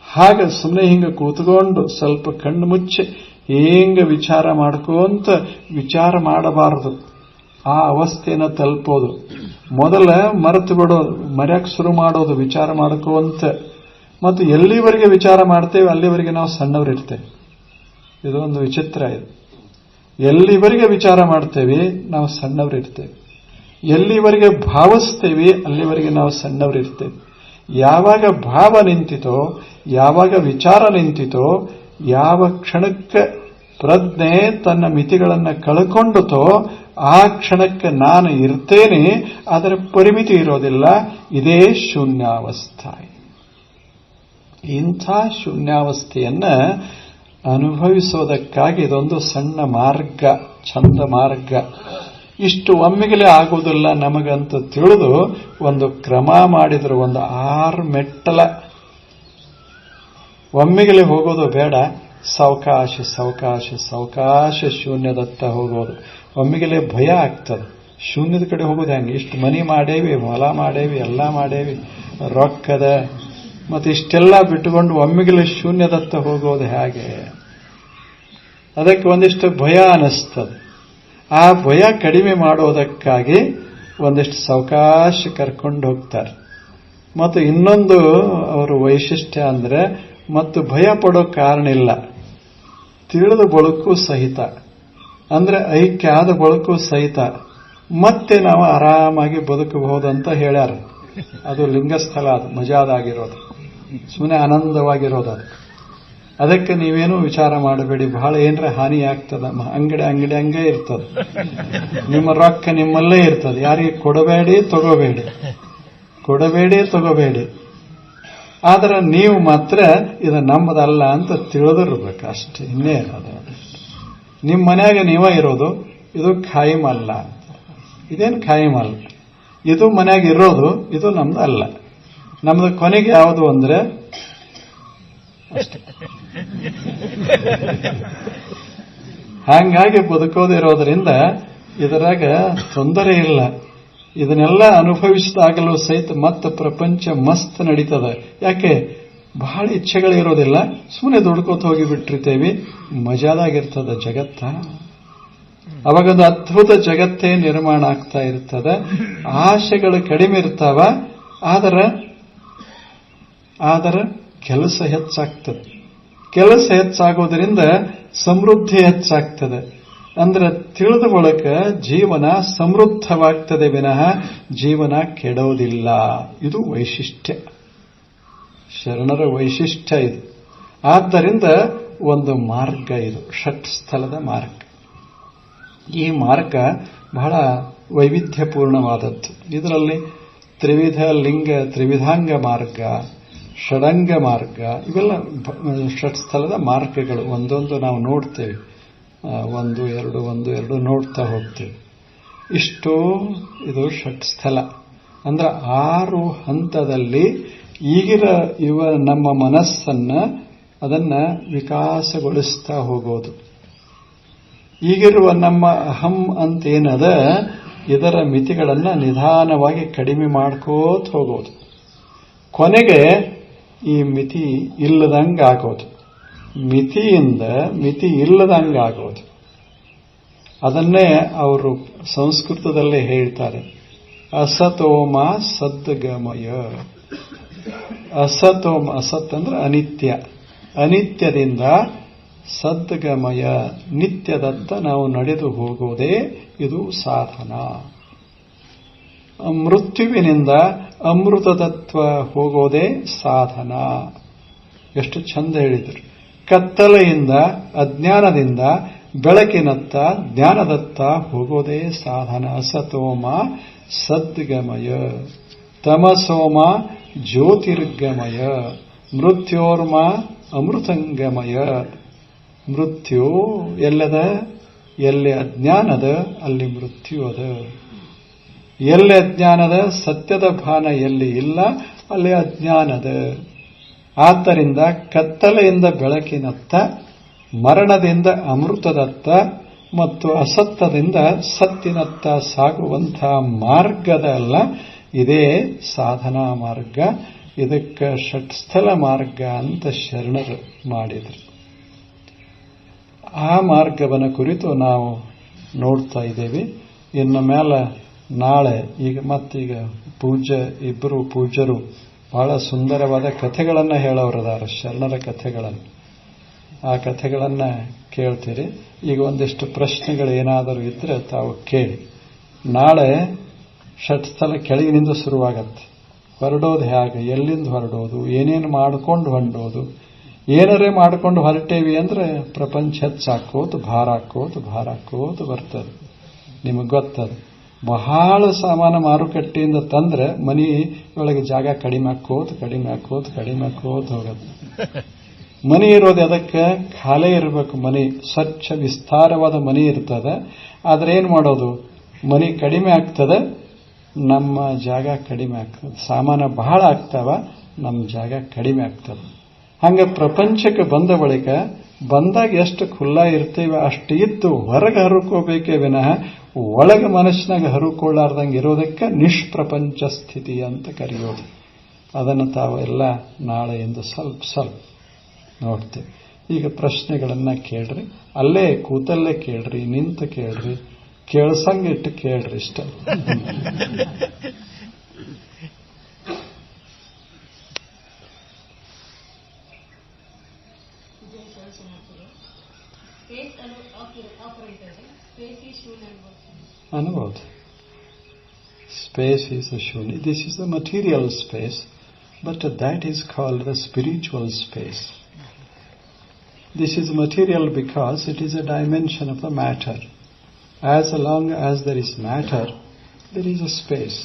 ಹಾಗೆ ಸುಮ್ಮನೆ ಹಿಂಗೆ ಕೂತ್ಕೊಂಡು ಸ್ವಲ್ಪ ಕಣ್ಣು ಮುಚ್ಚಿ ಹಿಂಗೆ ವಿಚಾರ ಮಾಡ್ಕೊಂತ ವಿಚಾರ ಮಾಡಬಾರದು. ಆ ಅವಸ್ಥೆಯನ್ನು ತಲುಪೋದು. ಮೊದಲ ಮರೆತು ಬಿಡೋದು, ಮರೆಯಕ್ಕೆ ಶುರು ಮಾಡೋದು, ವಿಚಾರ ಮಾಡ್ಕೋಂತ. ಮತ್ತು ಎಲ್ಲಿವರೆಗೆ ವಿಚಾರ ಮಾಡ್ತೇವೆ ಅಲ್ಲಿವರೆಗೆ ನಾವು ಸಣ್ಣವರಿರ್ತೇವೆ. ಇದು ಒಂದು ವಿಚಿತ್ರ. ಇದು ಎಲ್ಲಿವರೆಗೆ ವಿಚಾರ ಮಾಡ್ತೇವೆ ನಾವು ಸಣ್ಣವರಿರ್ತೇವೆ, ಎಲ್ಲಿವರೆಗೆ ಭಾವಿಸ್ತೇವೆ ಅಲ್ಲಿವರೆಗೆ ನಾವು ಸಣ್ಣವರಿರ್ತೇವೆ. ಯಾವಾಗ ಭಾವ ನಿಂತಿತೋ, ಯಾವಾಗ ವಿಚಾರ ನಿಂತಿತೋ, ಯಾವ ಕ್ಷಣಕ್ಕೆ ಪ್ರಜ್ಞೆ ತನ್ನ ಮಿತಿಗಳನ್ನು ಕಳ್ಕೊಂಡುತ್ತೋ ಆ ಕ್ಷಣಕ್ಕೆ ನಾನು ಇರ್ತೇನೆ, ಅದರ ಪರಿಮಿತಿ ಇರೋದಿಲ್ಲ. ಇದೇ ಶೂನ್ಯಾವಸ್ಥೆ. ಇಂಥ ಶೂನ್ಯಾವಸ್ಥೆಯನ್ನ ಅನುಭವಿಸೋದಕ್ಕಾಗಿ ಇದೊಂದು ಸಣ್ಣ ಮಾರ್ಗ, ಚಂದ ಮಾರ್ಗ. ಇಷ್ಟು ಒಮ್ಮೆಗಲೇ ಆಗುವುದಿಲ್ಲ ನಮಗಂತ ತಿಳಿದು ಒಂದು ಕ್ರಮ ಮಾಡಿದ್ರು. ಒಂದು 6 ಮೆಟ್ಟಲ. ಒಮ್ಮೆಗಲೇ ಹೋಗೋದು ಬೇಡ, ಸಾವಕಾಶ ಸಾವಕಾಶ ಸಾವಕಾಶ ಶೂನ್ಯದತ್ತ ಹೋಗೋದು. ಒಮ್ಮೆಗಲೇ ಭಯ ಆಗ್ತದೆ. ಶೂನ್ಯದ ಕಡೆ ಹೋಗೋದು ಹೆಂಗೆ? ಇಷ್ಟು ಮನಿ ಮಾಡೇವಿ, ಹೊಲ ಮಾಡೇವಿ, ಎಲ್ಲ ಮಾಡೇವಿ, ರೊಕ್ಕದ, ಮತ್ತೆ ಇಷ್ಟೆಲ್ಲ ಬಿಟ್ಟುಕೊಂಡು ಒಮ್ಮೆಗಲೇ ಶೂನ್ಯದತ್ತ ಹೋಗೋದು ಹೇಗೆ? ಅದಕ್ಕೆ ಒಂದಿಷ್ಟು ಭಯ ಅನಿಸ್ತದೆ. ಆ ಭಯ ಕಡಿಮೆ ಮಾಡೋದಕ್ಕಾಗಿ ಒಂದಿಷ್ಟು ಸಾವಕಾಶ ಕರ್ಕೊಂಡು ಹೋಗ್ತಾರೆ. ಮತ್ತು ಇನ್ನೊಂದು ಅವರ ವೈಶಿಷ್ಟ್ಯ ಅಂದ್ರೆ, ಮತ್ತು ಭಯ ಪಡೋ ಕಾರಣ ಇಲ್ಲ, ತಿಳಿದ ಬಳುಕು ಸಹಿತ, ಅಂದ್ರೆ ಐಕ್ಯ ಆದ ಬಳುಕು ಸಹಿತ ಮತ್ತೆ ನಾವು ಆರಾಮಾಗಿ ಬದುಕಬಹುದಂತ ಹೇಳ್ಯಾರ. ಅದು ಲಿಂಗಸ್ಥಳ, ಅದು ಮಜಾದಾಗಿರೋದು, ಸುಮ್ಮನೆ ಆನಂದವಾಗಿರೋದು. ಅದು ಅದಕ್ಕೆ ನೀವೇನು ವಿಚಾರ ಮಾಡಬೇಡಿ, ಬಹಳ ಏನರ ಹಾನಿ ಆಗ್ತದ. ಅಂಗಡಿ ಹಂಗೇ ಇರ್ತದೆ, ನಿಮ್ಮ ರೊಕ್ಕ ನಿಮ್ಮಲ್ಲೇ ಇರ್ತದೆ. ಯಾರಿಗೆ ಕೊಡಬೇಡಿ ತಗೋಬೇಡಿ, ಕೊಡಬೇಡಿ ತಗೋಬೇಡಿ. ಆದ್ರೆ ನೀವು ಮಾತ್ರ ಇದು ನಮ್ಮದಲ್ಲ ಅಂತ ತಿಳಿದಿರ್ಬೇಕು ಅಷ್ಟೇ, ಇನ್ನೇ ಇರೋದು. ನಿಮ್ಮ ಮನ್ಯಾಗ ನೀವೇ ಇರೋದು, ಇದು ಖಾಯಿಂ ಅಲ್ಲ. ಇದೇನು ಖಾಯಿಂ ಅಲ್ಲ, ಇದು ಮನ್ಯಾಗ ಇರೋದು, ಇದು ನಮ್ದು ಅಲ್ಲ. ನಮ್ದು ಕೊನೆಗೆ ಯಾವುದು ಅಂದ್ರೆ ಅಷ್ಟೇ. ಹಾಗಾಗಿ ಬದುಕೋದಿರೋದ್ರಿಂದ ಇದರಾಗ ತೊಂದರೆ ಇಲ್ಲ. ಇದನ್ನೆಲ್ಲ ಅನುಭವಿಸಿದಾಗಲೂ ಸಹಿತ ಮತ್ತೆ ಪ್ರಪಂಚ ಮಸ್ತ್ ನಡೀತದೆ. ಯಾಕೆ? ಬಹಳ ಇಚ್ಛೆಗಳಿರೋದಿಲ್ಲ, ಸುಮ್ಮನೆ ದುಡ್ಕೋತ ಹೋಗಿ ಬಿಟ್ಟಿರ್ತೇವೆ, ಮಜಾದಾಗಿರ್ತದೆ ಜಗತ್ತ. ಅವಾಗೊಂದು ಅದ್ಭುತ ಜಗತ್ತೇ ನಿರ್ಮಾಣ ಆಗ್ತಾ ಇರ್ತದೆ. ಆಶೆಗಳು ಕಡಿಮೆ ಇರ್ತಾವ, ಆದರೆ ಕೆಲಸ ಹೆಚ್ಚಾಗ್ತದೆ. ಕೆಲಸ ಹೆಚ್ಚಾಗೋದ್ರಿಂದ ಸಮೃದ್ಧಿ ಹೆಚ್ಚಾಗ್ತದೆ. ಅಂದ್ರೆ ತಿಳಿದ ಬಳಿಕ ಜೀವನ ಸಮೃದ್ಧವಾಗ್ತದೆ ವಿನಃ ಜೀವನ ಕೆಡೋದಿಲ್ಲ. ಇದು ವೈಶಿಷ್ಟ್ಯ, ಶರಣರ ವೈಶಿಷ್ಟ್ಯ ಇದು. ಆದ್ದರಿಂದ ಒಂದು ಮಾರ್ಗ ಇದು, ಷಟ್ಸ್ಥಲದ ಮಾರ್ಗ. ಈ ಮಾರ್ಗ ಬಹಳ ವೈವಿಧ್ಯಪೂರ್ಣವಾದದ್ದು. ಇದರಲ್ಲಿ ತ್ರಿವಿಧ ಲಿಂಗ, ತ್ರಿವಿಧಾಂಗ ಮಾರ್ಗ, ಷಡಂಗ ಮಾರ್ಗ, ಇವೆಲ್ಲ ಷಟ್ಸ್ಥಲದ ಮಾರ್ಗಗಳು. ಒಂದೊಂದು ನಾವು ನೋಡ್ತೇವೆ, 1, 2, 1, 2 ನೋಡ್ತಾ ಹೋಗ್ತೇವೆ. ಇಷ್ಟು ಇದು ಷಟ್ಸ್ಥಲ. ಅಂದ್ರೆ 6 ಹಂತದಲ್ಲಿ ನಮ್ಮ ಮನಸ್ಸನ್ನ ಅದನ್ನ ವಿಕಾಸಗೊಳಿಸ್ತಾ ಹೋಗೋದು. ಈಗಿರುವ ನಮ್ಮ ಅಹಂ ಅಂತೇನದ, ಇದರ ಮಿತಿಗಳನ್ನ ನಿಧಾನವಾಗಿ ಕಡಿಮೆ ಮಾಡ್ಕೋತ ಹೋಗೋದು. ಕೊನೆಗೆ ಈ ಮಿತಿ ಇಲ್ಲದಂಗಾಗೋದು, ಮಿತಿಯಿಂದ ಮಿತಿ ಇಲ್ಲದಂಗಾಗೋದು. ಅದನ್ನೇ ಅವರು ಸಂಸ್ಕೃತದಲ್ಲೇ ಹೇಳ್ತಾರೆ, ಅಸತೋಮ ಸದ್ಗಮಯ. ಅಸತೋಮ, ಅಸತ್ ಅಂದ್ರೆ ಅನಿತ್ಯ, ಅನಿತ್ಯದಿಂದ ಸದ್ಗಮಯ, ನಿತ್ಯದತ್ತ ನಾವು ನಡೆದು ಹೋಗೋದೇ ಇದು ಸಾಧನ. ಮೃತ್ಯುವಿನಿಂದ ಅಮೃತದತ್ವ ಹೋಗೋದೇ ಸಾಧನ. ಎಷ್ಟು ಚಂದ ಹೇಳಿದರು. ಕತ್ತಲೆಯಿಂದ, ಅಜ್ಞಾನದಿಂದ ಬೆಳಕಿನತ್ತ, ಜ್ಞಾನದತ್ತ ಹೋಗೋದೇ ಸಾಧನ. ಅಸತೋಮ ಸದ್ಗಮಯ, ತಮಸೋಮ ಜ್ಯೋತಿರ್ಗಮಯ, ಮೃತ್ಯೋರ್ಮ ಅಮೃತಂಗಮಯ. ಮೃತ್ಯು ಎಲ್ಲದ? ಎಲ್ಲಿ ಅಜ್ಞಾನದ ಅಲ್ಲಿ ಮೃತ್ಯು ಅದ. ಎಲ್ಲಿ ಅಜ್ಞಾನದ? ಸತ್ಯದ ಭಾನ ಎಲ್ಲಿ ಇಲ್ಲ ಅಲ್ಲಿ ಅಜ್ಞಾನದ. ಆದ್ದರಿಂದ ಕತ್ತಲೆಯಿಂದ ಬೆಳಕಿನತ್ತ, ಮರಣದಿಂದ ಅಮೃತದತ್ತ ಮತ್ತು ಅಸತ್ಯದಿಂದ ಸತ್ತಿನತ್ತ ಸಾಗುವಂತಹ ಮಾರ್ಗದಲ್ಲ ಇದೇ ಸಾಧನಾ ಮಾರ್ಗ. ಇದಕ್ಕೆ ಷಟ್ಸ್ಥಲ ಮಾರ್ಗ ಅಂತ ಶರಣರು ಮಾಡಿದರು. ಆ ಮಾರ್ಗವನ್ನು ಕುರಿತು ನಾವು ನೋಡ್ತಾ ಇದ್ದೇವೆ. ಇನ್ನು ಮೇಲೆ ನಾಳೆ ಮತ್ತೀಗ ಇಬ್ಬರು ಪೂಜ್ಯರು ಬಹಳ ಸುಂದರವಾದ ಕಥೆಗಳನ್ನು ಹೇಳೋರದಾರ, ಶರಣರ ಕಥೆಗಳನ್ನು. ಆ ಕಥೆಗಳನ್ನು ಕೇಳ್ತೀರಿ. ಈಗ ಒಂದಿಷ್ಟು ಪ್ರಶ್ನೆಗಳು ಏನಾದರೂ ಇದ್ರೆ ತಾವು ಕೇಳಿ. ನಾಳೆ ಷಟ್ಸ್ಥಲ ಕೆಳಗಿನಿಂದ ಶುರುವಾಗತ್ತೆ. ಹೊರಡೋದು ಹೇಗೆ, ಎಲ್ಲಿಂದ ಹೊರಡೋದು, ಏನೇನು ಮಾಡಿಕೊಂಡು ಹೊರಡೋದು. ಏನಾರೇ ಮಾಡಿಕೊಂಡು ಹೊರಟೇವಿ ಅಂದ್ರೆ ಪ್ರಪಂಚ ಹೆಚ್ಚಾಕೋದು ಭಾರ ಹಾಕೋದು ಬರ್ತದೆ. ನಿಮಗೆ ಗೊತ್ತದು. ಬಹಳ ಸಾಮಾನು ಮಾರುಕಟ್ಟೆಯಿಂದ ತಂದ್ರೆ ಮನೆಯೊಳಗೆ ಜಾಗ ಕಡಿಮೆ ಹಾಕೋದು ಹೋಗೋದು. ಮನೆ ಇರೋದು ಅದಕ್ಕೆ ಖಾಲಿ ಇರಬೇಕು. ಮನೆ ಸ್ವಚ್ಛ ವಿಸ್ತಾರವಾದ ಮನೆ ಇರ್ತದೆ. ಆದ್ರೆ ಏನ್ ಮಾಡೋದು, ಮನೆ ಕಡಿಮೆ ಆಗ್ತದೆ, ನಮ್ಮ ಜಾಗ ಕಡಿಮೆ ಆಗ್ತದೆ. ಸಾಮಾನು ಬಹಳ ಆಗ್ತಾವ, ನಮ್ಮ ಜಾಗ ಕಡಿಮೆ ಆಗ್ತದೆ. ಹಂಗ ಪ್ರಪಂಚಕ್ಕೆ ಬಂದ ಬಳಿಕ ಬಂದಾಗ ಎಷ್ಟು ಖುಲ್ಲಾ ಇರ್ತೇವೆ ಅಷ್ಟು ಇದ್ದು ಹೊರಗೆ ಹರುಕೋಬೇಕೇ ವಿನಃ ಒಳಗೆ ಮನಸ್ಸಿನಾಗ ಹರುಕೊಳ್ಳಾರ್ದಂಗೆ ಇರೋದಕ್ಕೆ ನಿಷ್ಪ್ರಪಂಚ ಸ್ಥಿತಿ ಅಂತ ಕರೆಯೋದು. ಅದನ್ನು ತಾವೆಲ್ಲ ನಾಳೆಯಿಂದ ಸ್ವಲ್ಪ ನೋಡ್ತೇವೆ. ಈಗ ಪ್ರಶ್ನೆಗಳನ್ನ ಕೇಳ್ರಿ, ಅಲ್ಲೇ ಕೂತಲ್ಲೇ ಕೇಳ್ರಿ, ನಿಂತು ಕೇಳ್ರಿ, ಕೇಳ್ಸಂಗಿಟ್ಟು ಕೇಳ್ರಿ ಇಷ್ಟ. ಅನ್ಬೋದು. Space is a shunya. This is the material space, but that is called the spiritual space. This is material because it is a dimension of the matter. As long as there is matter, there is a space.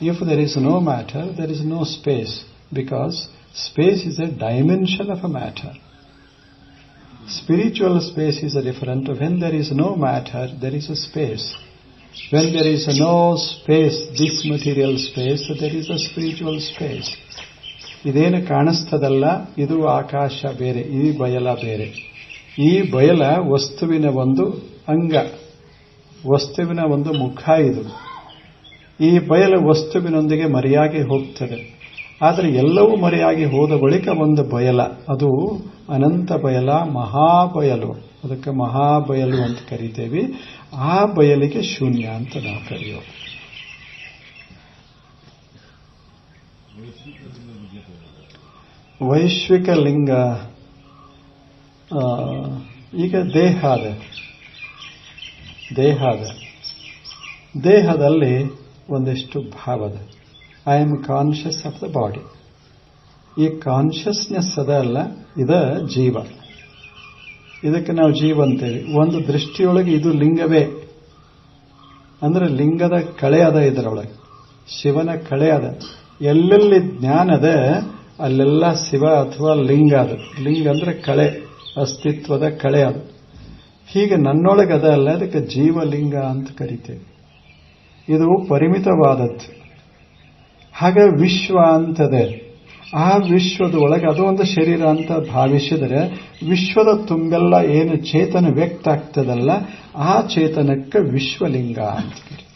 If there is no matter, there is no space, because space is a dimension of a matter. Spiritual space is different. When there is no matter, there is a space. When there is no space, this material space, there is a spiritual space. ಇದೇನು ಕಾಣಿಸ್ತದಲ್ಲ, ಇದು ಆಕಾಶ ಬೇರೆ, ಈ ಬಯಲ ಬೇರೆ. ಈ ಬಯಲ ವಸ್ತುವಿನ ಒಂದು ಅಂಗ, ವಸ್ತುವಿನ ಒಂದು ಮುಖ. ಇದು ಈ ಬಯಲು ವಸ್ತುವಿನೊಂದಿಗೆ ಮರೆಯಾಗಿ ಹೋಗ್ತದೆ. ಆದರೆ ಎಲ್ಲವೂ ಮರೆಯಾಗಿ ಹೋದ ಬಳಿಕ ಒಂದು ಬಯಲ, ಅದು ಅನಂತ ಬಯಲ, ಮಹಾಬಯಲು. ಅದಕ್ಕೆ ಮಹಾಬಯಲು ಅಂತ ಕರಿತೇವೆ. ಆ ಬಯಲಿಗೆ ಶೂನ್ಯ ಅಂತ ನಾವು ಕರೆಯೋದು. ವೈಶ್ವಿಕ ಲಿಂಗ ಈಗ ದೇಹದಲ್ಲಿ ಒಂದಿಷ್ಟು ಭಾವದ. I am conscious of the body. ಈ ಕಾನ್ಷಿಯಸ್ನೆಸ್ ಅದಲ್ಲ, ಇದ ಜೀವ. ಇದಕ್ಕೆ ನಾವು ಜೀವ ಅಂತೇವೆ. ಒಂದು ದೃಷ್ಟಿಯೊಳಗೆ ಇದು ಲಿಂಗವೇ, ಅಂದ್ರೆ ಲಿಂಗದ ಕಳೆ ಅದ. ಇದರೊಳಗೆ ಶಿವನ ಕಳೆ ಅದ. ಎಲ್ಲೆಲ್ಲಿ ಜ್ಞಾನದ ಅಲ್ಲೆಲ್ಲ ಶಿವ ಅಥವಾ ಲಿಂಗ ಅದು. ಲಿಂಗ ಅಂದ್ರೆ ಕಳೆ, ಅಸ್ತಿತ್ವದ ಕಳೆ ಅದು. ಹೀಗೆ ನನ್ನೊಳಗೆ ಅದ ಅಲ್ಲ, ಅದಕ್ಕೆ ಜೀವಲಿಂಗ ಅಂತ ಕರಿತೇವೆ. ಇದು ಪರಿಮಿತವಾದದ್ದು. ಹಾಗೆ ವಿಶ್ವ ಅಂತದೆ. ಆ ವಿಶ್ವದ ಒಳಗೆ ಅದು ಒಂದು ಶರೀರ ಅಂತ ಭಾವಿಸಿದರೆ ವಿಶ್ವದ ತುಂಬೆಲ್ಲ ಏನು ಚೇತನ ವ್ಯಕ್ತ ಆಗ್ತದಲ್ಲ, ಆ ಚೇತನಕ್ಕೆ ವಿಶ್ವಲಿಂಗ ಅಂತ ಕರೀತಾರೆ.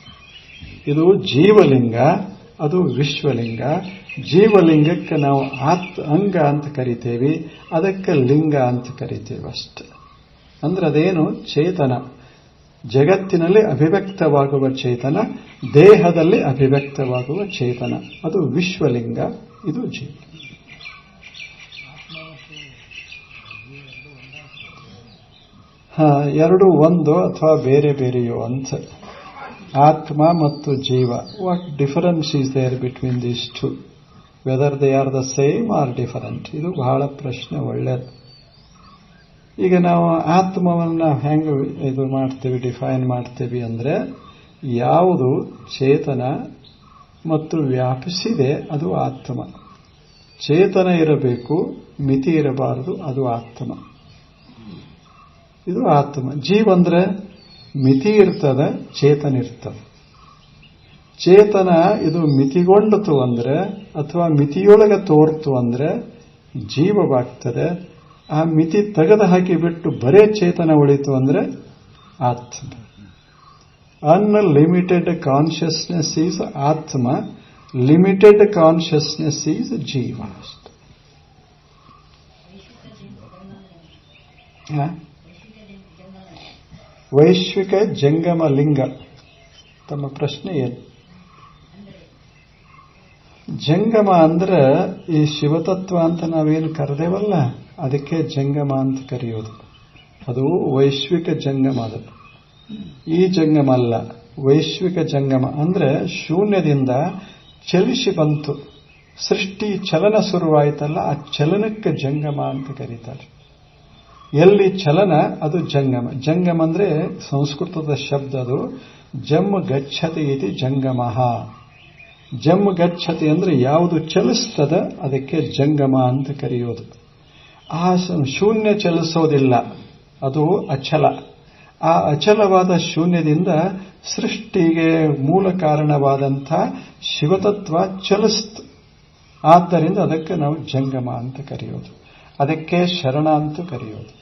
ಇದು ಜೀವಲಿಂಗ, ಅದು ವಿಶ್ವಲಿಂಗ. ಜೀವಲಿಂಗಕ್ಕೆ ನಾವು ಅಂಗ ಅಂತ ಕರಿತೇವೆ, ಅದಕ್ಕೆ ಲಿಂಗ ಅಂತ ಕರಿತೇವೆ ಅಷ್ಟೆ. ಅಂದ್ರೆ ಅದೇನು ಚೇತನ, ಜಗತ್ತಿನಲ್ಲಿ ಅಭಿವ್ಯಕ್ತವಾಗುವ ಚೇತನ, ದೇಹದಲ್ಲಿ ಅಭಿವ್ಯಕ್ತವಾಗುವ ಚೇತನ, ಅದು ವಿಶ್ವಲಿಂಗ, ಇದು ಜೀವ. ಎರಡು ಒಂದು ಅಥವಾ ಬೇರೆ ಬೇರೆಯೋ ಅಂತ. ಆತ್ಮ ಮತ್ತು ಜೀವ, what difference is there between these two, whether they are the same or different. ಇದು ಬಹಳ ಪ್ರಶ್ನೆ ಒಳ್ಳೆಯದು. ಈಗ ನಾವು ಆತ್ಮವನ್ನ ಹೆಂಗೆ ಇದು ಮಾಡ್ತೀವಿ, ಡಿಫೈನ್ ಮಾಡ್ತೀವಿ ಅಂದ್ರೆ, ಯಾವುದು ಚೇತನ ಮತ್ತು ವ್ಯಾಪಿಸಿದೆ ಅದು ಆತ್ಮ. ಚೇತನ ಇರಬೇಕು, ಮಿತಿ ಇರಬಾರದು, ಅದು ಆತ್ಮ. ಇದು ಆತ್ಮ. ಜೀವ ಅಂದ್ರೆ ಮಿತಿ ಇರ್ತದೆ, ಚೇತನ ಇರ್ತದೆ. ಚೇತನ ಇದು ಮಿತಿಗೊಂಡಿತು ಅಂದ್ರೆ ಅಥವಾ ಮಿತಿಯೊಳಗೆ ತೋರ್ತು ಅಂದ್ರೆ ಜೀವವಾಗ್ತದೆ. ಆ ಮಿತಿ ತೆಗೆದು ಹಾಕಿ ಬಿಟ್ಟು ಬರೇ ಚೇತನ ಉಳಿತು ಅಂದ್ರೆ ಆತ್ಮ. ಅನ್ಲಿಮಿಟೆಡ್ ಕಾನ್ಷಿಯಸ್ನೆಸ್ ಈಸ್ ಆತ್ಮ, ಲಿಮಿಟೆಡ್ ಕಾನ್ಷಿಯಸ್ನೆಸ್ ಈಸ್ ಜೀವ. ವೈಶ್ವಿಕ ಜಂಗಮ ಲಿಂಗ, ತಮ್ಮ ಪ್ರಶ್ನೆ ಏನು? ಜಂಗಮ ಅಂದ್ರೆ ಈ ಶಿವತತ್ವ ಅಂತ ನಾವೇನು ಕರೆದೇವಲ್ಲ, ಅದಕ್ಕೆ ಜಂಗಮ ಅಂತ ಕರೆಯೋದು. ಅದು ವೈಶ್ವಿಕ ಜಂಗಮ. ಅದು ಈ ಜಂಗಮ ಅಲ್ಲ, ವೈಶ್ವಿಕ ಜಂಗಮ ಅಂದ್ರೆ ಶೂನ್ಯದಿಂದ ಚಲಿಸಿ ಬಂತು, ಸೃಷ್ಟಿ ಚಲನ ಶುರುವಾಯಿತಲ್ಲ, ಆ ಚಲನಕ್ಕೆ ಜಂಗಮ ಅಂತ ಕರೀತಾರೆ. ಎಲ್ಲಿ ಚಲನ ಅದು ಜಂಗಮ. ಜಂಗಮ ಅಂದ್ರೆ ಸಂಸ್ಕೃತದ ಶಬ್ದ, ಅದು ಜಮ್ ಗಚ್ಚತಿ ಇತಿ ಜಂಗಮಃ. ಜಮ್ ಗಚ್ಚತಿ ಅಂದ್ರೆ ಯಾವುದು ಚಲಿಸ್ತದ ಅದಕ್ಕೆ ಜಂಗಮ ಅಂತ ಕರೆಯೋದು. ಆ ಶೂನ್ಯ ಚಲಿಸೋದಿಲ್ಲ, ಅದು ಅಚಲ. ಆ ಅಚಲವಾದ ಶೂನ್ಯದಿಂದ ಸೃಷ್ಟಿಗೆ ಮೂಲ ಕಾರಣವಾದಂಥ ಶಿವತತ್ವ ಚಲಿಸ್ತು. ಆದ್ದರಿಂದ ಅದಕ್ಕೆ ನಾವು ಜಂಗಮ ಅಂತ ಕರೆಯೋದು, ಅದಕ್ಕೆ ಶರಣ ಅಂತ ಕರೆಯೋದು.